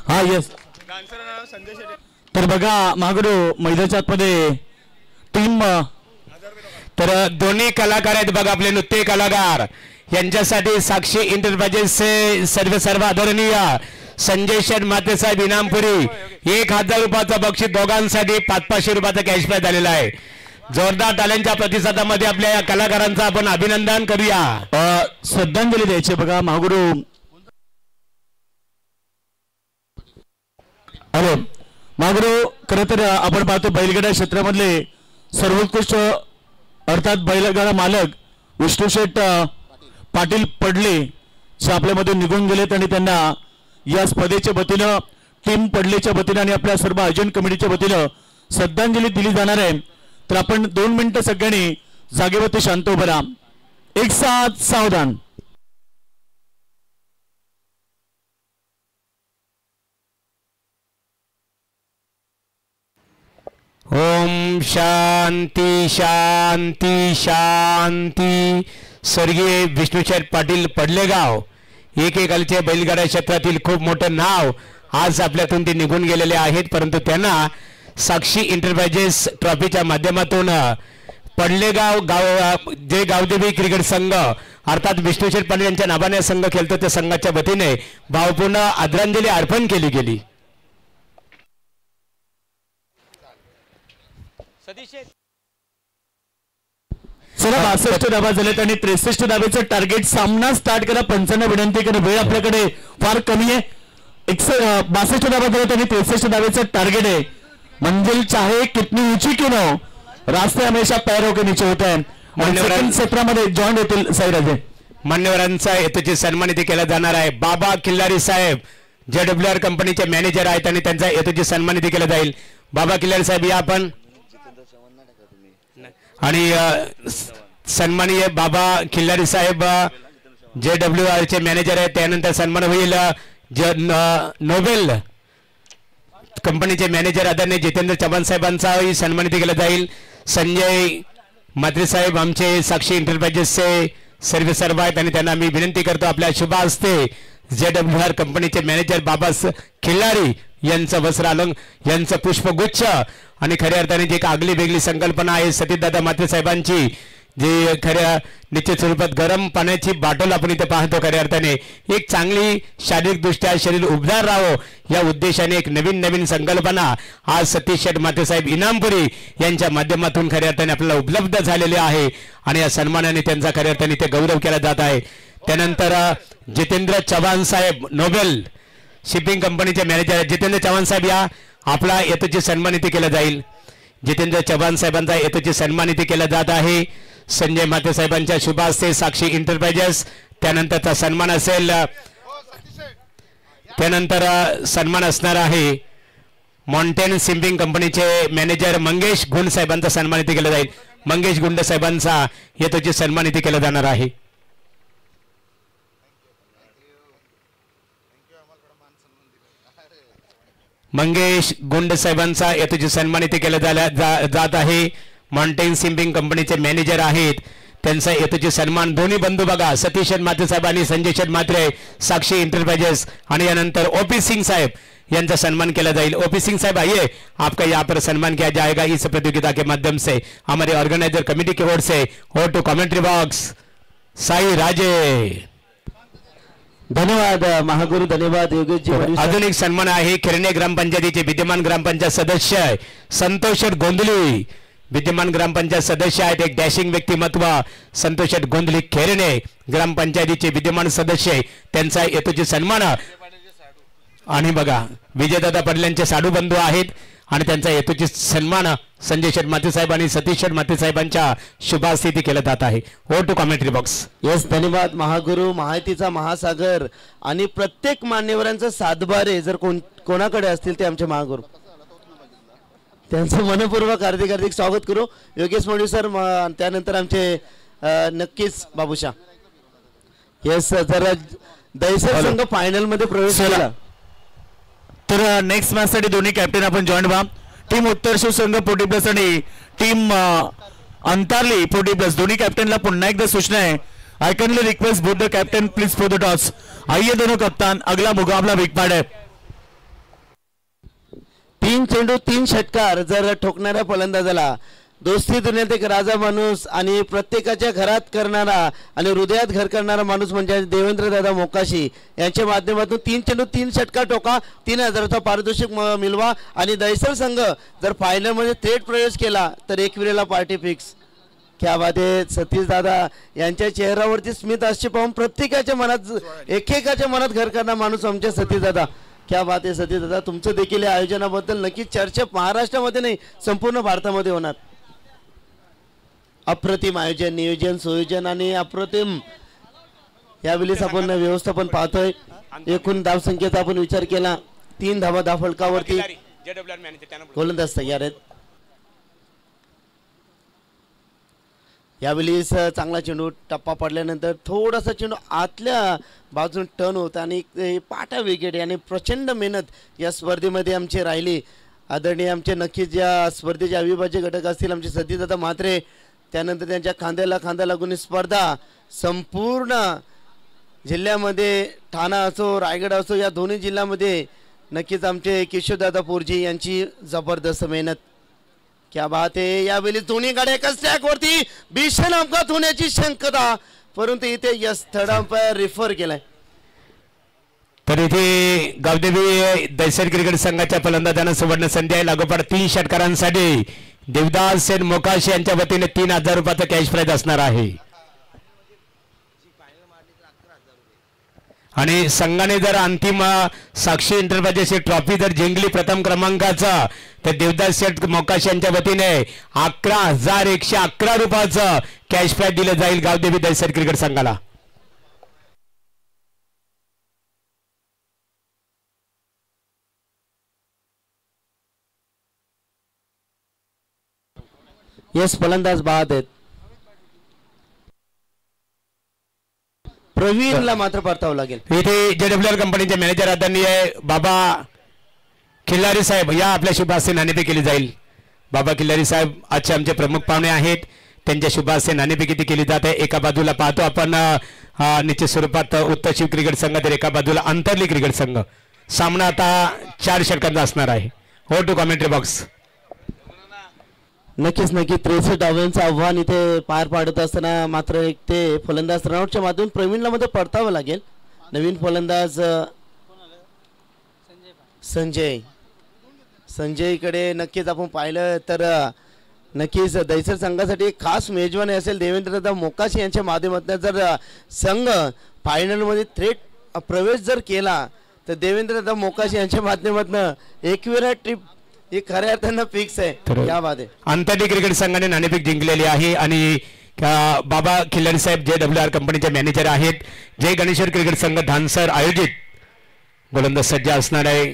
हा येस तर बघा महागडू मैदानाच्या आतमध्ये टीम तर दोन्ही कलाकार आहेत बघा आपले नृत्य कलाकार यांच्यासाठी साक्षी इंटरप्राइजेसचे सर्व आदरणीय संजय शेठ माते साहेब इनामपुरी 1000 रुपयाचा बक्षीस दोघांसाठी 500 रुपयाचा कॅश प्राइज आलेला आहे. जोरदार टाळ्यांच्या प्रतिसादामध्ये आपल्या या कलाकारांचं आपण अभिनंदन करूया. श्रद्धांजली द्यायची बघा महागुरु. हॅलो महागुरु, खरं तर आपण पाहतो बैलगाडा क्षेत्रामधले सर्वोत्कृष्ट अर्थात बैलगाडा मालक विष्णू शेठ पाटील पडले जे आपल्यामधून निघून गेलेत आणि त्यांना या स्पर्धेच्या वतीनं टीम पडलेच्या वतीनं आणि आपल्या सर्व आयोजन कमिटीच्या वतीनं श्रद्धांजली दिली जाणार आहे. तर आपण 2 मिनिटं सगळ्यांनी जागेवरती शांत उभं राहा. एक साथ सावधान. ओम शांती शांती शांती. स्वर्गीय विष्णुशेठ पाटील पडलेगाव एकेकालचे बैलगाडा क्षेत्रातील खूप मोठं नाव आज आपल्यातून ते निघून गेलेले आहेत, परंतु त्यांना साक्षी इंटरप्राइजेस ट्रॉफीच्या माध्यमातून पडलेगाव गाव जे गावदेवी क्रिकेट संघ अर्थात विष्णुशेठ पाटील यांच्या नावाने संघ खेळतो त्या संघाच्या वतीने भावपूर्ण आदरांजली अर्पण केली गेली. चला 62 धावा झालेत आणि 63 धावेचं टार्गेट. सामना स्टार्ट करा. 55 विनंती करा, वेळ आपल्याकडे फार कमी आहे. 62 धावा झालेत आणि 63 धावेचं टार्गेट आहे. मंजिल चाहे कितनी ऊंची क्यों ना हो, रास्ते हमेशा पैरों के नीचे होते हैं. क्षेत्रामध्ये जॉईन होतील साईराजे. मान्यवरांचा हेतूची सन्मानित केला जाणार आहे. बाबा किल्लारी साहेब JWR कंपनीचे मॅनेजर आहेत आणि त्यांचा हेतूची सन्मानित केला जाईल. बाबा किल्लारी साहेब या आपण आणि सन्माननीय बाबा खिल्लारी साहेब JWR चे मॅनेजर आहेत. त्यानंतर सन्मान होईल नोबेल कंपनीचे मॅनेजर आदरणीय जितेंद्र चव्हाण साहेबांचाही सन्मानित केला जाईल. संजय म्हात्रे साहेब आमचे साक्षी इंटरप्राइजेसचे सर्व आहेत आणि त्यांना मी विनंती करतो आपल्या शुभ हस्ते JWR कंपनीचे मॅनेजर बाबा खिल्लारी यांचं वस्त्र अलंकार यांचं पुष्पगुच्छ आणि खऱ्या अर्थाने जी एक आगली वेगळी संकल्पना आहे सतीदादा मात्रे साहेबांची जी खऱ्या निश्चित स्वरूपात गरम पाण्याची बाटल आपण इथे पाहतो. खऱ्या अर्थाने एक चांगली शारीरिकदृष्ट्या शरीर उबदार राहावं या उद्देशाने एक नवीन संकल्पना आज सतीश शेठ मात्रे साहेब इनामपुरी यांच्या माध्यमातून खऱ्या अर्थाने आपल्याला उपलब्ध झालेले आहे आणि या सन्मानाने त्यांचा खऱ्या अर्थाने ते गौरव केला जात आहे. त्यानंतर जितेंद्र चव्हाण साहेब नोबेल शिपिंग कंपनीचे मॅनेजर जितेंद्र चव्हाण साहेब या आपला हेतूची सन्मानित केला जाईल. जितेंद्र चव्हाण साहेबांचा हेतूची सन्मानित केला जात आहे. संजय माते साहेबांच्या शुभ हस्ते साक्षी इंटरप्राइजेस त्यानंतरचा सन्मान असेल. त्यानंतर सन्मान असणार आहे माउंटेन शिपिंग कंपनीचे मॅनेजर मंगेश गुंड साहेबांचा सन्मानित केला जाईल. मंगेश गुंड साहेबांचा हेतूची सन्मानित केला जाणार आहे. मंगेश गुंड साहेबांचा हेतूची सन्मानित केला जात आहे. माउंटेन शिपिंग कंपनीचे मॅनेजर आहेत त्यांचा हेतूची सन्मान दोन्ही बंधू बघा सतीश मात्रे साहेब आणि संजय शेठ मात्रे साक्षी इंटरप्राइजेस आणि यानंतर OP सिंह साहेब यांचा सन्मान केला जाईल. OP सिंह साहब आइए, आपका यहाँ पर सम्मान किया जाएगा इस प्रतियोगिता के माध्यम से. हमारे ऑर्गेनाइजर कमेटी की ओर से और टू कमेंट्री बॉक्स साई राजे. धन्यवाद महागुरु, धन्यवाद योगेश जी. अजून एक सन्मान आहे खिरणे ग्रामपंचायतीचे विद्यमान ग्रामपंचायत सदस्य संतोष गोंधली विद्यमान ग्रामपंचायत सदस्य आहेत. एक डॅशिंग व्यक्तिमत्व संतोष गोंधली खिरणे ग्रामपंचायतीचे विद्यमान सदस्य त्यांचा हेतूची सन्मान आणि बघा विजयदादा पाटील साडू बंधू आहेत आणि त्यांचा हेतूची सन्मान संजय शेठ माते साहेब आणि सतीश शेठ माते साहेबांच्या शुभास्थिती केला जात आहे. Over to commentary box. Yes, धन्यवाद महागुरु. माहितीचा महासागर आणि प्रत्येक मान्यवरांचा सातबारे जर कोणाकडे असतील ते आमचे महागुरु, त्यांचं मनपूर्वक हार्दिक स्वागत करू. योगेश मोडी सर, त्यानंतर आमचे नक्कीच बाबूशा. येस, जर दैसर संघ फायनल मध्ये प्रवेश केला तर नेक्स्ट मॅच साठी दोन्ही कॅप्टन आपण जॉईन व्हा. टीम उत्तर शिवसंघ 40+ आणि टीम अंतारली 40+ दोन्ही कॅप्टनला पुन्हा एकदा सूचना है I kindly request both the captain please for the toss. आइए दोनों कप्तान अगला मुकाबला वेगवान है। 3 चेंडू 3 षटकार जर ठोकणाऱ्या फलंदाजाला दोस्ती दुनियेत एक राजा माणूस आणि प्रत्येकाच्या घरात करणारा आणि हृदयात घर करणारा माणूस म्हणजे देवेंद्र दादा मोकाशी यांच्या माध्यमातून 3 चेंडू 3 षटकार ठोका 3000चा पारितोषिक मिळवा आणि दैसर संघ जर फायनल मध्ये थेट प्रवेश केला तर एकविरेला पार्टी फिक्स। क्या बात आहे सतीश दादा यांच्या चेहऱ्यावरती स्मित हास्य पाहून प्रत्येकाच्या मनात एकेकाच्या मनात घर करणारा माणूस आमचे सतीश दादा। क्या बात आहे सतीश दादा तुमचं देखील या आयोजनाबद्दल नक्कीच चर्चा महाराष्ट्रामध्ये नाही संपूर्ण भारतामध्ये होणार। अप्रतिम आयोजन नियोजन संयोजन आणि अप्रतिम यावेळेस आपण व्यवस्थापन पाहतोय। एकूण धावसंख्येचा आपण विचार केला 3 धावा धावफलकावरती गोलंदाज तयार आहेत। यावेळेस चांगला चेंडू टप्पा पडल्यानंतर थोडासा चेंडू आतल्या बाजून टर्न होता आणि पाटा विकेट आणि प्रचंड मेहनत या स्पर्धेमध्ये आमची राहिली। आदरणीय आमचे नक्कीच या स्पर्धेचे अविभाज्य घटक असतील आमचे सतीशदादा म्हात्रे त्यानंतर त्यांच्या खांद्याला खांदा लागून स्पर्धा संपूर्ण जिल्ह्यामध्ये ठाणा असो रायगड असो या दोन्ही जिल्ह्यामध्ये नक्कीच आमचे किशोरदादा पोरजी यांची जबरदस्त मेहनत। क्या बात आहे यावेळी दोन्ही गाड्या एकाच ट्रॅकवरती भीषण अपघात होण्याची शक्यता परंतु इथे या स्थळावर रेफर केलाय। तर इथे गावदेवी दैसर क्रिकेट संघाच्या फलंदाजांना सुवर्ण संधी आहे। लागोपाठ 3 षटकारांसाठी देवदास सेन मोकाशी यांच्या वतीने 3000 रुपयाचा कॅश प्राइज असणार आहे आणि संघाने जर अंतिम साक्षी इंटरप्राइजेसची ट्रॉफी जर जिंकली प्रथम क्रमांकाचा तर देवदास सेठ मोकाशी यांच्या वतीने 11,111 रुपयाचं कॅश प्राइज दिलं जाईल गावदेवी दैसर क्रिकेट संघाला। यस फलंदाज बाद आहेत प्रवीणला मात्र परतावं लागेल। इथे JWR कंपनीचे मॅनेजर आदरणीय बाबा खिल्लारी साहेब या आपल्या शुभ हस्ते नाणेफेक केली जाईल। बाबा खिल्लारी साहेब आजचे आमचे प्रमुख पाहुणे आहेत त्यांच्या शुभ हस्ते नाणेफेक किती केली जाते। एका बाजूला पाहतो आपण निश्चित स्वरूपात उत्तर शिव क्रिकेट संघ तर एका बाजूला अंतरली क्रिकेट संघ सामना आता 4 षटकांचा असणार आहे। हो टू कमेंट्री बॉक्स नक्कीच 63 डावांचं आव्हान इथे पार पाडत असताना मात्र एक ते फलंदाज रनआउटच्या माध्यमातून प्रवीणला मध्ये परतावं लागेल। नवीन फलंदाज संजयकडे नक्कीच आपण पाहिलं तर नक्कीच दैसर संघासाठी एक खास मेजवान असेल देवेंद्रदादा मोकाशी यांच्या माध्यमातून जर संघ फायनल मध्ये थेट प्रवेश जर केला तर देवेंद्रदादा मोकाशी यांच्या माध्यमातून एकविरा ट्रिप हे खऱ्या अर्थानं फिक्स आहे। क्या बात आहे अंतरली क्रिकेट संघाने नाणेफेक जिंकलेली आहे आणि बाबा खिल्लारी साहेब JWR कंपनीचे मॅनेजर आहेत। जय गणेश्वर क्रिकेट संघ धानसर आयोजित गोलंदाज सज्ज असणार आहे।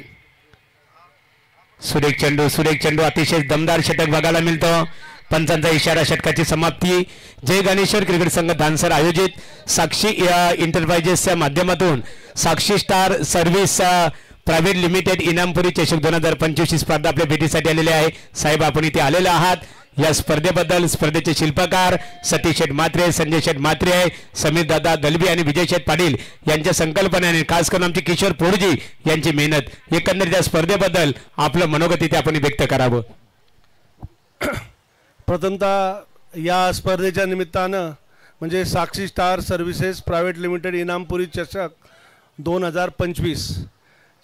सुरेख चेंडू अतिशय दमदार षटक बघायला मिळतो। पंचांचा इशारा षटकाची समाप्ती। जय गणेश्वर क्रिकेट संघ धानसर आयोजित साक्षी इंटरप्राइजेसच्या माध्यमातून साक्षी स्टार सर्व्हिस प्रायव्हेट लिमिटेड इनामपुरी चषक 2025 ही स्पर्धा आपल्या भेटीसाठी आलेली आहे। साहेब आपण इथे आलेले आहात या स्पर्धेबद्दल स्पर्धेचे शिल्पकार सतीश शेठ म्हात्रे संजय शेठ म्हात्रे समीर दादा दलबी आणि विजय शेठ पाटील यांच्या संकल्पनेने खास करून आमचे किशोर पोरजी यांची मेहनत एकंदरीत या स्पर्धेबद्दल आपलं मनोगत इथे आपण व्यक्त करावं। प्रथमतः या स्पर्धेच्या निमित्तानं म्हणजे साक्षी स्टार सर्व्हिसेस प्रायव्हेट लिमिटेड इनामपुरी चषक 2025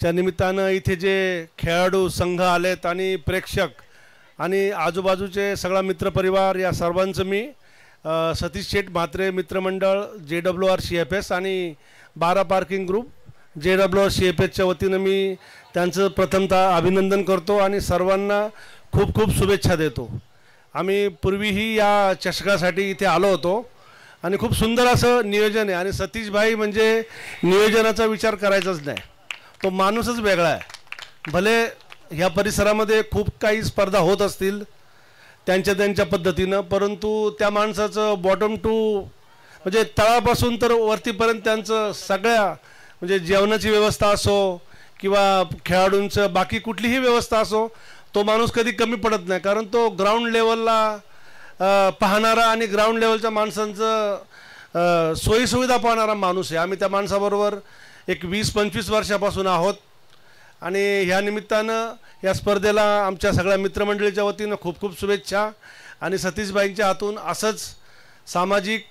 च्या निमित्तानं इथे जे खेळाडू संघ आलेत आणि प्रेक्षक आणि आजूबाजूचे सगळा मित्रपरिवार या सर्वांचं मी सतीश शेठ म्हात्रे मित्रमंडळ JWR CFS आणि 12 पार्किंग ग्रुप JWR CFSच्या वतीनं मी त्यांचं प्रथमतः अभिनंदन करतो आणि सर्वांना खूप खूप शुभेच्छा देतो। आम्ही पूर्वीही या चषकासाठी इथे आलो होतो आणि खूप सुंदर असं नियोजन आहे आणि सतीश भाई म्हणजे नियोजनाचा विचार करायचाच नाही तो माणूसच वेगळा आहे। भले ह्या परिसरामध्ये खूप काही स्पर्धा होत असतील त्यांच्या पद्धतीनं परंतु त्या माणसाचं बॉटम टू म्हणजे तळापासून तर वरतीपर्यंत त्यांचं सगळ्या म्हणजे जेवणाची व्यवस्था असो किंवा खेळाडूंचं बाकी कुठलीही व्यवस्था असो तो माणूस कधी कमी पडत नाही, कारण तो ग्राउंड लेवलला पाहणारा आणि ग्राउंड लेवलच्या माणसांचं सोयीसुविधा पाहणारा माणूस आहे. आम्ही त्या माणसाबरोबर एक 20-25 वर्षापासून आहोत आणि ह्या निमित्तानं या स्पर्धेला आमच्या सगळ्या मित्रमंडळीच्या वतीनं खूप खूप शुभेच्छा. आणि सतीशबाईंच्या हातून असंच सामाजिक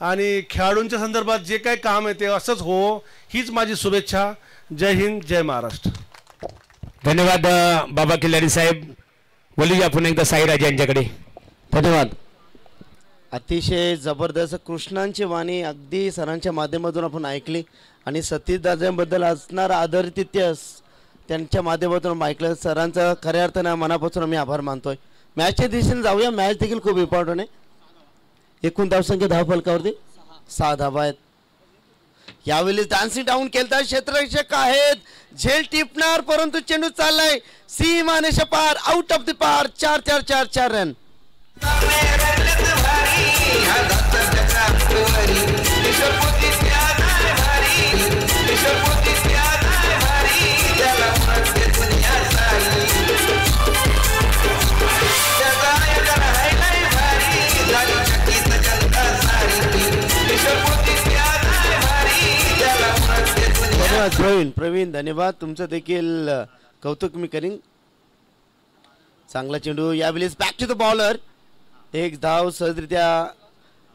आणि खेळाडूंच्या संदर्भात जे काही काम आहे ते असंच हो, हीच माझी शुभेच्छा. जय हिंद, जय महाराष्ट्र. धन्यवाद बाबा खिलारी साहेब. बोलूया पुन्हा एकदा साईराज यांच्याकडे. धन्यवाद. अतिशय जबरदस्त कृष्णांची वाणी अगदी सरांच्या माध्यमातून आपण ऐकली आणि सतीशदादांबद्दल असणारा आदरातिथ्य त्यांच्या माध्यमातून ऐकलं. सरांचं खऱ्या अर्थानं मनापासून आम्ही आभार मानतोय. मॅचच्या दिशेने जाऊया. मॅच देखील खूप इम्पॉर्टंट आहे. एकूण धावसंख्या धावफलकावरती 6 धावा आहेत. यावेळी डान्सिंग डाऊन केलता क्षेत्ररक्षक आहेत, झेल टिपणार परंतु चेंडू चाललाय सीमारेषा पार, out of the park. 4 run. Praveen धन्यवाद. तुमचं देखील कौतुक मी करीन. चांगला चेंडू. यावेळी बॅक टू द बॉलर. एक धाव सहजरित्या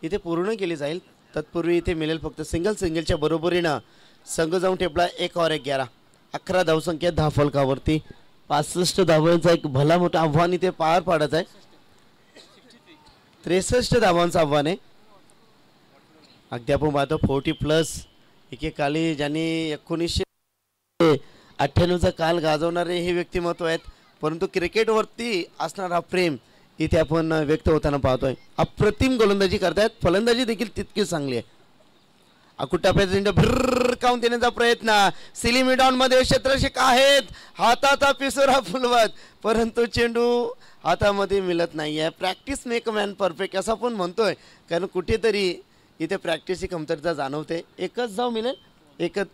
इथे पूर्ण केली जाईल. तत्पूर्वी इथे मिळेल फक्त सिंगलच्या बरोबरीनं संघ जाऊन ठेपला 1 और 11. 11 धावसंख्या धावफलकावरती. 65 धावांचा एक भला मोठं आव्हान इथे पार पाडत आहे. 63 धावांचं आव्हान आहे. अगदी आपण पाहतो 40+ एकेकाली ज्यांनी 1998चा काल गाजवणारे हे व्यक्तिमत्व आहेत, परंतु क्रिकेटवरती असणारा प्रेम इथे आपण व्यक्त होताना पाहतोय. अप्रतिम गोलंदाजी करतायत. फलंदाजी देखील तितकी चांगली आहे. अकुटाप्याचा चेंडू भर काऊन देण्याचा प्रयत्न. सिली मिडॉन मध्ये क्षेत्ररक्षक आहेत, हाताचा पिसोरा फुलवत, परंतु चेंडू हातामध्ये मिळत नाही आहे. प्रॅक्टिस मेक मॅन परफेक्ट असं आपण म्हणतोय, कारण कुठेतरी इथे प्रॅक्टिसची कमतरता जाणवते. 1च धाव मिळेल.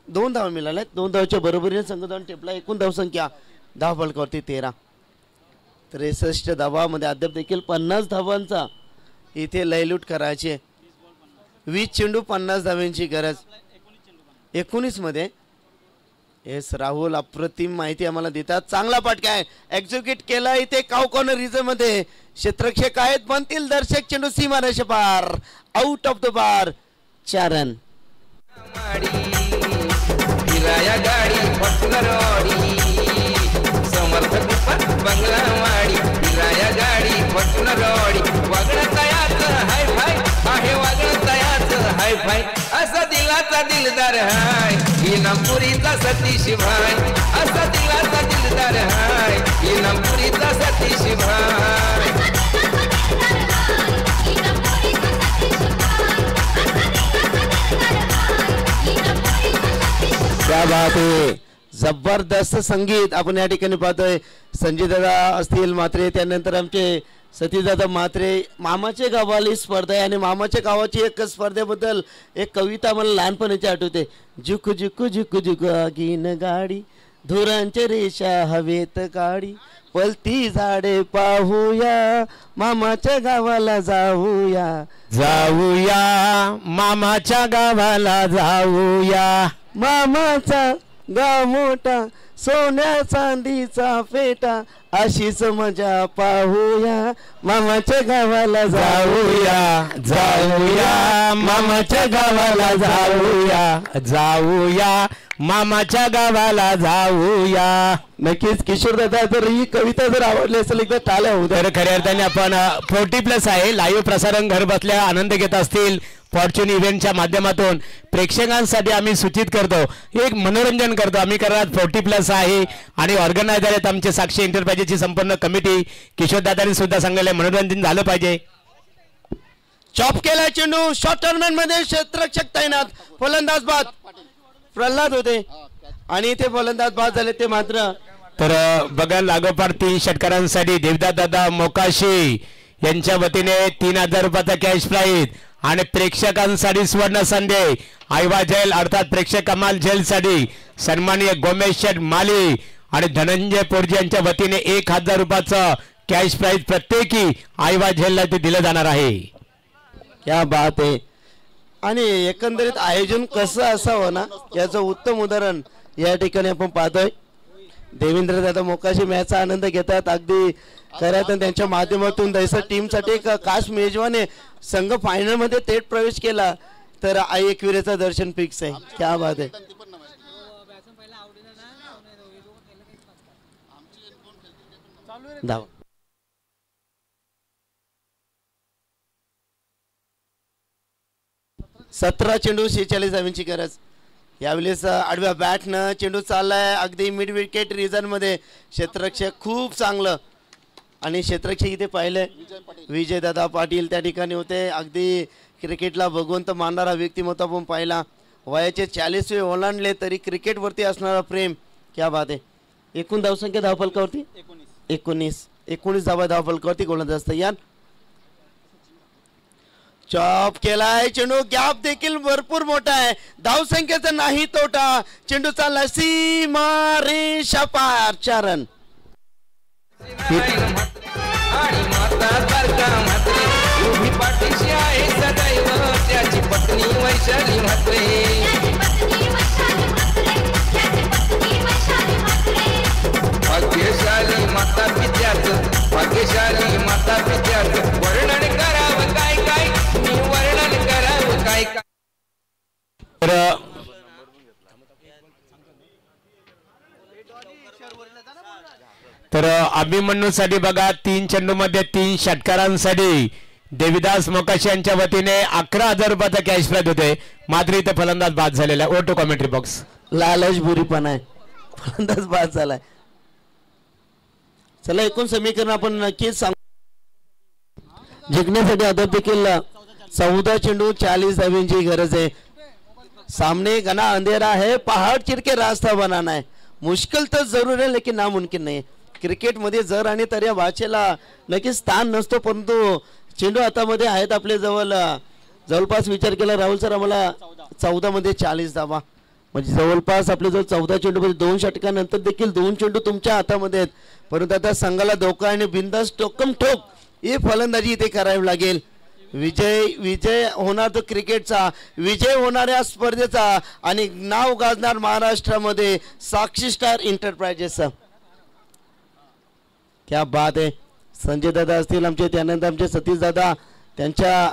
2 धाव मिळाल्या. 2 धावच्या बरोबरीने संघ जाऊन टेपला. एकूण धावसंख्या धावफलकावरती 13. 63 धावामध्ये अद्याप देखील 50 धावांचा इथे लयलूट करायची. 20 चेंडू 50 धावांची गरज. 19 मध्ये. एस राहुल अप्रतिम माहिती आम्हाला देतात. चांगला फटका आहे, एक्झिक्यूट केला इथे काऊ कॉर्नर रिझन मध्ये. क्षेत्ररक्षक आहेत, बनतील दर्शक. चेंडू सीमारेषा पार, out of the park. 4 run. असा दिलाचा दिलदार हाय इनामपुरीचा सतीश भाई. असा दिलाचा दिलदार हाय इनामपुरीचा सतीश भाई. क्या बात आहे. जबरदस्त संगीत आपण या ठिकाणी पाहतोय. संजय दादा असतील मात्रे, त्यानंतर आमचे सतीशदादा मात्रे. मामाचे गावाली स्पर्धा आहे आणि मामाच्या गावाची एक स्पर्धेबद्दल एक कविता मला लहानपणीची आठवते. झुक झुक झुक झुक आगीन गाडी, धुरांचे रेषा हवेत गाडी, पलती झाडे पाहूया, मामाच्या गावाला जाऊया. जाऊया मामाच्या गावाला जाऊया. मामाचा गाव मोठा, सोन्या चांदीचा फेटा, अशीच मजा पाहूया, मामाच्या गावाला जाऊया. जाऊया मामाच्या गावाला जाऊया. जाऊया मामाच्या गावाला जाऊया. नक्कीच किशोर दादा, जर ही कविता जर आवडली असेल एकदा टाळ्या होऊ द्या. तर खऱ्या अर्थाने आपण 40+ आहे लाईव्ह प्रसारण घर बसल्या आनंद घेत असतील. फॉर्च्यून इव्हेंटच्या माध्यमातून प्रेक्षकांसाठी आम्ही सूचित करतो, एक मनोरंजन करतो आम्ही. करत 40+ आहे आणि ऑर्गनायझर आहेत आमचे साक्षी एंटरप्राइजेसची संपूर्ण कमिटी. किशोर दादांनी सुद्धा सांगितले मनोरंजन झालं पाहिजे. चॉप केला चेंडू. शॉर्ट टर्नमेंट मध्ये क्षेत्ररक्षक तैनात. फलंदाज बाद प्रल्हाद होते आणि ते फलंदाज बाद झाले ते मात्र. तर बघा लागोपाठ 3 षटकारांसाठी देवदास दादा मोकाशी यांच्या वतीने 3000 रुपयाचा कॅश प्राईज आणि प्रेक्षकांसाठी स्वर्ण संदेश आयवा जेल अर्थात प्रेक्षक कमाल जेल साठी सन्माननीय गोमेश शेठ माली आणि धनंजय पोरजी यांच्या वतीने 1000 रुपयाचं कॅश प्राइज प्रत्येकी आईवा झेलला ते दिलं जाणार आहे. क्या बात आहे. आणि एकंदरीत आयोजन कसं असावं ना याचं उत्तम उदाहरण या ठिकाणी आपण पाहतोय. देवेंद्र दादा मोकाशी मॅचचा आनंद घेतात. अगदी खऱ्यात त्यांच्या माध्यमातून दैसर टीमसाठी एक खास मेजवाने संघ फायनल मध्ये थेट प्रवेश केला तर आई एकविरेचं दर्शन फिक्स आहे. क्या बात आहे. धाव 17 चेंडू 46 धावांची गरज. यावेळेस आडव्या बॅटनं चेंडू चाललाय अगदी मिड विकेट रिजन मध्ये. क्षेत्ररक्षक खूप चांगलं आणि क्षेत्ररक्षक इथे पाहिलंय विजय दादा पाटील त्या ठिकाणी होते. अगदी क्रिकेटला भगवंत मानणारा व्यक्तिमत्व आपण पाहिला. वयाचे 40वे ओलांडले तरी क्रिकेटवरती असणारा प्रेम. क्या बात आहे. एकूण धावसंख्या धावफलकावरती 19 धावा धावफलकावरती गोलंदाज तयार. चॉप केलाय चेंडू. गॅप देखील भरपूर मोठा आहे. धावसंख्येचा नाही तोटा. चेंडू चालला सीमा रेषा पार. 4 रन. आणि माता सारखा म्हात्रे उभी पाठीशी आहे सदैव त्याची पत्नी वैशाली म्हात्रे. भाग्यशाली माता पित्याचं भाग्यशाली माता पित्याचं वर्णन करावं काय काय मी वर्णन करावं काय काय. तर अभिमन्यूसाठी बघा 3 चेंडू मध्ये 3 षटकारांसाठी देविदास मोकाशी यांच्या वतीने 11,000 रुपयाचा कॅश प्राइज होते. मात्र इथे फलंदाज बाद झालेला आहे. Over to commentary box. लालच बुरीपणा आहे. फलंदाज बाद झालाय. चला एकूण समीकरण आपण नक्कीच सांगू. जिंकण्यासाठी आता देखील 14 चेंडू 40 धावांची गरज आहे. सामने घना अंधेरा है. पहाड़ चिर के रास्ता बनाना है. मुश्किल तो जरूर है लेकिन नामुमकिन नहीं. क्रिकेटमध्ये जर आणि तर या भाषेला नक्कीच स्थान नसतो परंतु चेंडू हातामध्ये आहेत आपले जवळपास विचार केला राहुल सर आम्हाला 14 मध्ये 40 धावा म्हणजे जवळपास आपले जवळ 14 चेंडू मध्ये 2 षटकानंतर देखील 2 चेंडू तुमच्या हातामध्ये आहेत. परंतु आता संघाला धोका आणि बिंदास टोकम ठोक ही फलंदाजी इथे करावी लागेल. विजय होणार तो क्रिकेटचा. विजय होणाऱ्या स्पर्धेचा आणि नाव गाजणार महाराष्ट्रामध्ये साक्षी स्टार एंटरप्राइजेसचा. क्या बात आहे. संजय दादा असतील आमचे त्यानंतर आमचे सतीश दादा त्यांच्या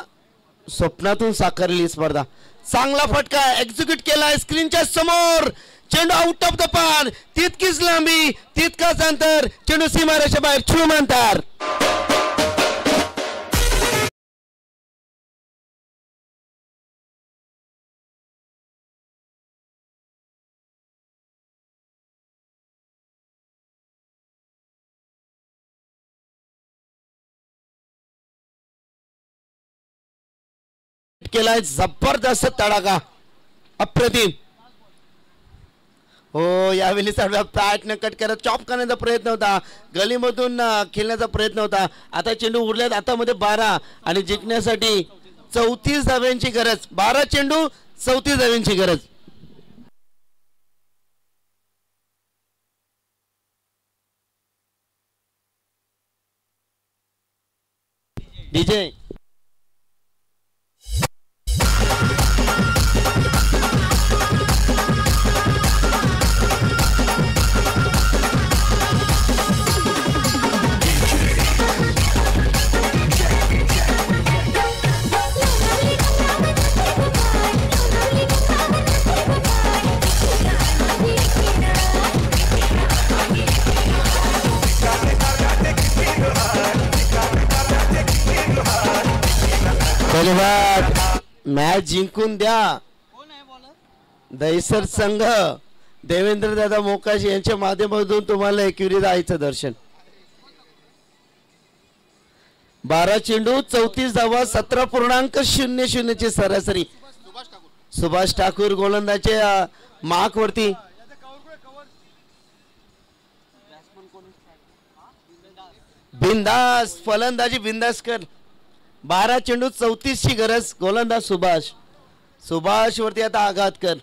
स्वप्नातून साकारली स्पर्धा. चांगला फटका एक्झिक्यूट केला स्क्रीनच्या समोर. चेंडू आउट ऑफ द पार. तितकीच लांबी तितकाच अंतर. चेंडू सीमारेषा बाहेर. छूम अंतर. केलाय जबरदस्त तडाखा. अप्रतिम. हो यावेळी सर्व पॅटने कट करत चॉप करण्याचा प्रयत्न होता. गलीमधून खेळण्याचा प्रयत्न होता. आता चेंडू उरल्यात हातामध्ये 12 आणि जिंकण्यासाठी 34 धाव्यांची गरज. 12 चेंडू 34 धाव्यांची गरज. डीजे मॅच जिंकून द्या. दैसर संघ देवेंद्र दादा मोकाशी यांच्या माध्यमातून तुम्हाला एकविरीत आईचं दर्शन. 12 चेंडू 34 धावा 17.00 ची सरासरी. सुभाष ठाकूर गोलंदाचे मार्क वरती. बिंदास फलंदाजी बिंदास कर. 12 चेंडू 34 ची गरज. गोलंदाज सुभाष वरती आता आघात कर.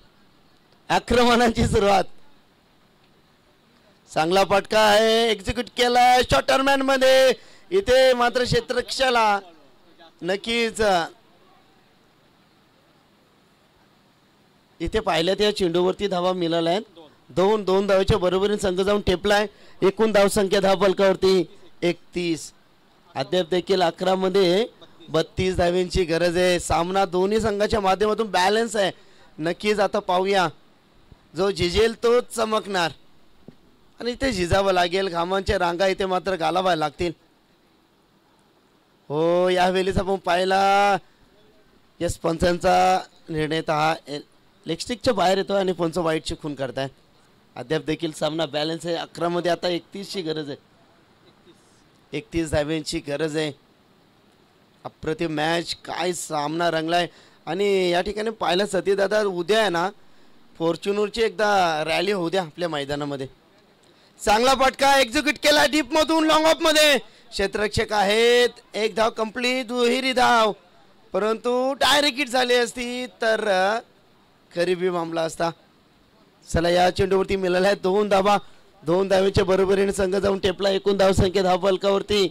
आक्रमणाची सुरुवात. चांगला फटका आहे, एक्झिक्यूट केलाय शॉर्टरमॅन मध्ये. इथे मात्र क्षेत्ररक्षकाला नक्कीच इथे पाहिल्यात या चेंडूवरती धावा मिळाल्या आहेत. दोन धावेच्या बरोबरीने संघ जाऊन टेपलाय. एकूण धावसंख्या धावफलकावरती 31. अद्याप देखील 11 मध्ये 32 धाव्यांची गरज आहे. सामना दोन्ही संघाच्या माध्यमातून बॅलन्स आहे. नक्कीच आता पाहूया जो झिजेल तोच चमकणार आणि इथे झिजावं लागेल. घामांच्या रांगा इथे मात्र घालाव्या लागतील. हो यावेळेस आपण पाहिला यस पंचांचा निर्णय तर हा लेगस्टिकच्या बाहेर येतो आणि पंच वाईटची खून करताय. अद्याप देखील सामना बॅलन्स आहे. 11 मध्ये आता 31 ची गरज आहे. 31 धाव्यांची गरज आहे. अप्रतिम मॅच, काय सामना रंगलाय. आणि या ठिकाणी पाहिलं सती दादा उद्या आहे ना फॉर्च्युनरची एकदा रॅली होऊ द्या आपल्या मैदानामध्ये. चांगला फटका एक्झिक्यूट केला डीप मधून लॉंग ऑफ मध्ये. क्षेत्ररक्षक आहेत. एक धाव कंप्लीट, दुहेरी धाव, परंतु डायरेक्ट हिट झाली असती तर खरीबी मामला असता. चला या चेंडूवरती मिळाल्या 2 धावा. 2 धावेच्या बरोबरीने संघ जाऊन टेपला. एकूण धाव संख्या धावफलकावरती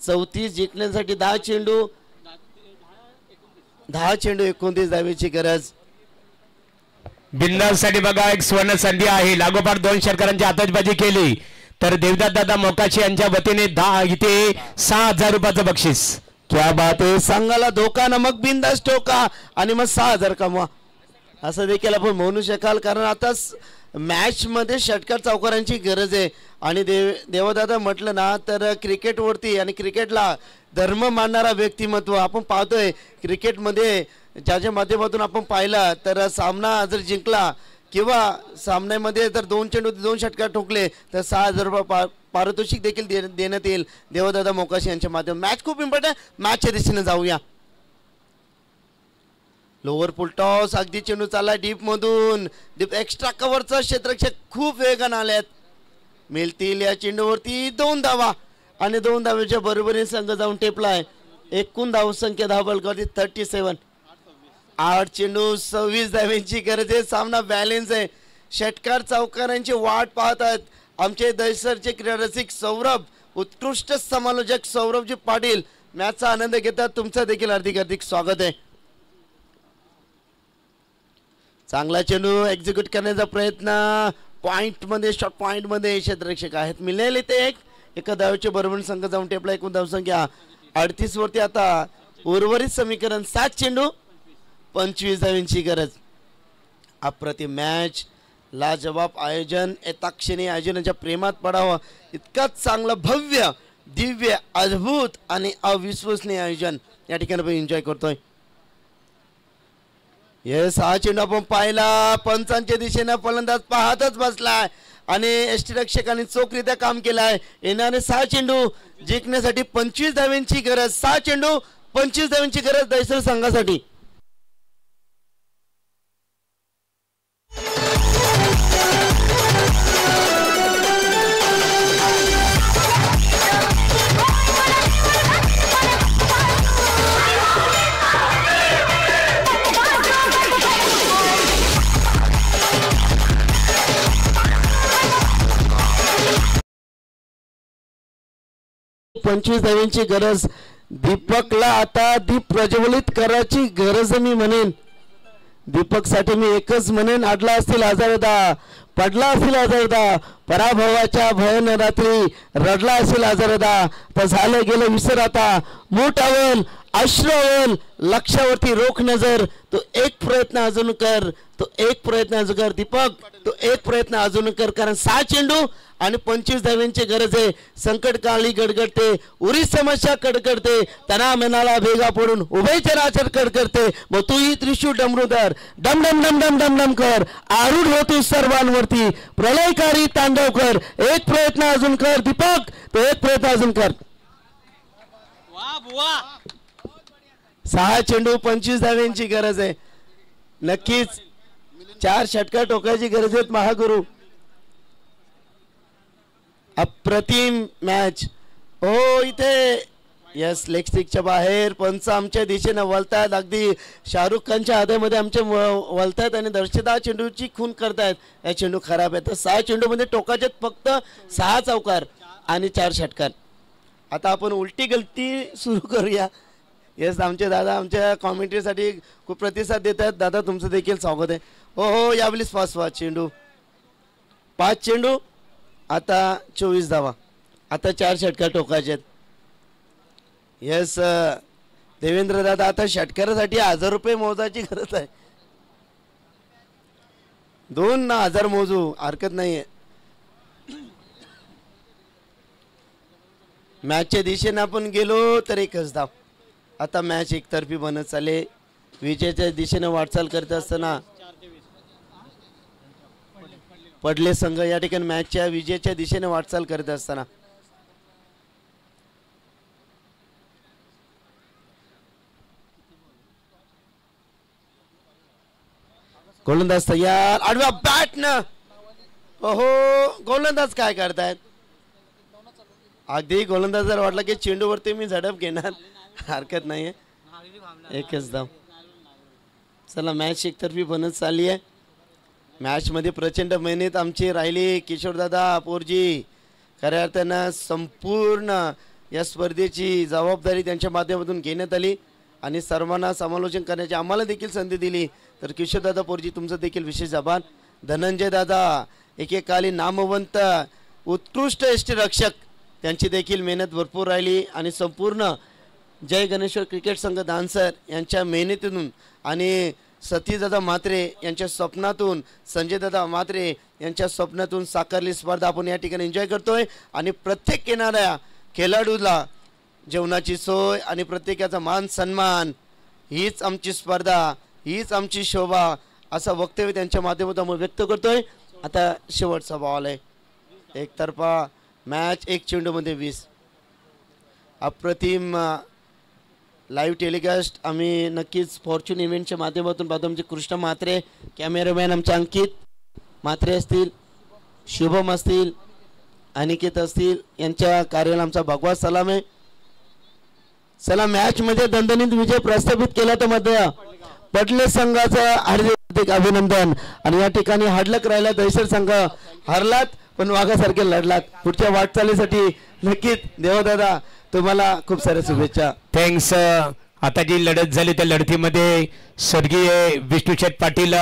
34. जिंकण्यासाठी 10 चेंडू 29 धावेची गरज. बिंदासाठी बघा एक स्वर्ण संधी आहे. लागोपाठ 2 षटकारांची आतषबाजी केली तर देवदास दादा मोकाशी यांच्या वतीने इथे 6,000 रुपयाचं बक्षीस. क्या बात आहे. संघाला धोका ना मग बिंदास ठोका आणि मग 6,000 कमवा असं देखील आपण म्हणू शकाल. कारण आता मॅच मध्ये षटकार चौकारांची गरज आहे. आणि देवदादा म्हटलं ना तर क्रिकेटवरती आणि क्रिकेटला धर्म मानणारा व्यक्तिमत्व आपण पाहतोय. क्रिकेटमध्ये ज्याच्या माध्यमातून आपण पाहिलं तर सामना जर जिंकला किंवा सामन्यामध्ये जर 2 चेंडू 2 षटकार ठोकले तर 6,000 रुपये पारितोषिक देखील देण्यात येईल देवदादा मोकाशी यांच्या माध्यमातून. मॅच खूप इम्पॉर्टंट. मॅचच्या दिशेने जाऊया. लोअर पुल टॉस, अगदी चेंडू चालला डीप मधून. डीप एक्स्ट्रा कव्हरचा क्षेत्ररक्षक खूप वेगाने आल्यात. मिळतील या चेंडूवरती 2 धावा आणि 2 धावेच्या बरोबरीने संघ जाऊन टेपलाय. एकूण धावसंख्या धावफलकावरती 37. 8 चेंडू 26 धाव्यांची गरज आहे. सामना बॅलन्स आहे. षटकार चौकारांची वाट पाहतात आमचे दहिसरचे क्रीडा रसिक सौरभ, उत्कृष्ट समालोचक सौरभजी पाटील मॅचचा आनंद घेतात. तुमचं देखील हार्दिक स्वागत आहे. चांगला चेंडू एक्झिक्यूट करण्याचा प्रयत्न पॉइंट मध्ये, शॉर्ट पॉइंट मध्ये क्षेत्ररक्षक आहेत. मिळेल इथे एका धावेच्या बरोबर संघ जाऊन टेपला. एकूण धावसंख्या 38 वरती. आता उर्वरित समीकरण 7 चेंडू 25 धावांची गरज. अप्रतिम मॅच, लाजवाब आयोजन. एताक्षणी आयोजनाच्या प्रेमात पडावं इतकंच चांगलं भव्य, दिव्य, अद्भुत आणि अविश्वसनीय आयोजन या ठिकाणी आपण एन्जॉय करतोय. हे 6 चेंडू आपण पाहिला. पंचांच्या दिशेने फलंदाज पाहतच बसलाय आणि यष्टीरक्षकांनी चोखरीत्या काम केलाय. येणारे 6 चेंडू जिंकण्यासाठी 25 धाव्यांची गरज. 6 चेंडू 25 धाव्यांची गरज दहिसर संघासाठी. पंचवीस धाव्यांची गरज. दीपकला आता दीप प्रज्वलित करायची गरज मी म्हणेन. दीपक साठी मी एकच म्हणेन, अडला असतील हजारदा, पडला असेल हजारदा, पराभवाच्या भयान रात्री रडला असेल हजारदा, तर झालं गेलं विसर आता. मूठ आवल, अश्रू आवल, लक्षावरती रोख नजर. तो एक प्रयत्न अजून कर, तो एक प्रयत्न अजून कर दीपक, तो एक प्रयत्न अजून कर. कारण 6 चेंडू आणि 25 धाव्यांची गरज आहे. संकट काळी गडगडते, उरी समस्या कडकडते, तना मनाला भेगा पडून उभे चराचर कडकडते. मग तूही त्रिशूळ डमरूधर, डम डम डम डम डम डम कर, आरूढ होती सर्वांवरती, प्रलयकारी तांडव कर. एक प्रयत्न अजून कर दीपक, तो एक प्रयत्न अजून कर. 6 चेंडू 25 धाव्यांची गरज आहे. नक्कीच 4 षटकार टोकायची गरज आहे महागुरु. अप्रतिम मॅच. हो इथे यस लेग स्टिकच्या बाहेर पंच आमच्या दिशेने वळतायत. अगदी शाहरुख खानच्या हातामध्ये आमचे वळतायत आणि दर्शता चेंडूची खून करतायत. या चेंडू खराब आहे. तर 6 चेंडूमध्ये टोकाचे फक्त 6 चौकार आणि 4 षटकार. आता आपण उलटी गलती सुरू करूया. येस आमचे दादा आमच्या कॉमेंट्रीसाठी खूप प्रतिसाद देत आहेत. दादा तुमचं देखील स्वागत आहे. हो यावेळेस फास्ट चेंडू 5 चेंडू आता 24 धावा. आता 4 षटकार टोकाचे आहेत. येस देवेंद्र दादा आता षटकारासाठी 1000 रुपये मोजायची गरज आहे. 2,000 मोजू हरकत नाहीये. मॅचच्या दिशेने आपण गेलो तर 1च धाव. आता मॅच एकतर्फी बनत चाले. विजयाच्या दिशेने वाटचाल करत असताना पडले संघ या ठिकाणी मॅचच्या विजयाच्या दिशेने वाटचाल करत असताना गोलंदाज तयार. आडव्या बॅट न ओहो गोलंदाज काय करतायत. अगदी गोलंदाज जर वाटला की चेंडूवरती मी झडप घेणार हरकत नाहीये. 1च धाव. चला मॅच एकतर्फी बनत चालली आहे. मॅच मध्ये प्रचंड मेहनत आमची राहिली. किशोरदादा पोरजी खऱ्या अर्थानं संपूर्ण या स्पर्धेची जबाबदारी त्यांच्या माध्यमातून घेण्यात आली आणि सर्वांना समालोचन करण्याची आम्हाला देखील संधी दिली. तर किशोरदादा पोरजी तुमचं देखील विशेष आभार. धनंजय दादा एकेकाली नामवंत उत्कृष्ट यष्टीरक्षक त्यांची देखील मेहनत भरपूर राहिली आणि संपूर्ण जय गणेश्वर क्रिकेट संघ दानसर यांच्या मेहनतीतून आणि सतीदादा म्हात्रे यांच्या स्वप्नातून संजयदादा म्हात्रे यांच्या स्वप्नातून साकारली स्पर्धा आपण या ठिकाणी एन्जॉय करतोय. आणि प्रत्येक येणाऱ्या खेळाडूला जेवणाची सोय आणि प्रत्येकाचा मान सन्मान हीच आमची स्पर्धा हीच आमची शोभा असं वक्तव्य त्यांच्या माध्यमातून व्यक्त करतोय. आता शेवटचा बॉल आहे. एकतर्फा मॅच 1 चेंडूमध्ये 20. अप्रतिम लाईव्ह टेलिकास्ट आम्ही नक्कीच फॉर्च्यून इव्हेंटच्या माध्यमातून पाहतो. आमचे कृष्ण म्हात्रे कॅमेरामॅन आमचे अंकित म्हात्रे असतील, शुभम असतील, अनिकेत असतील यांच्या कार्याला आमचा भगवा सलाम आहे. चला मॅच मध्ये दणदणीत विजय प्रस्थापित केला तर मध्ये पटले संघाचं हार्दिक अभिनंदन. आणि या ठिकाणी हाडलक राहिला दहिसर संघ हरलात पण वाघासारखे लढलात. पुढच्या वाटचालीसाठी नक्कीच देवदादा तुम्हाला खूप साऱ्या शुभेच्छा. थँक्स. आता जी लढत झाली त्या लढतीमध्ये स्वर्गीय विष्णुशेठ पाटील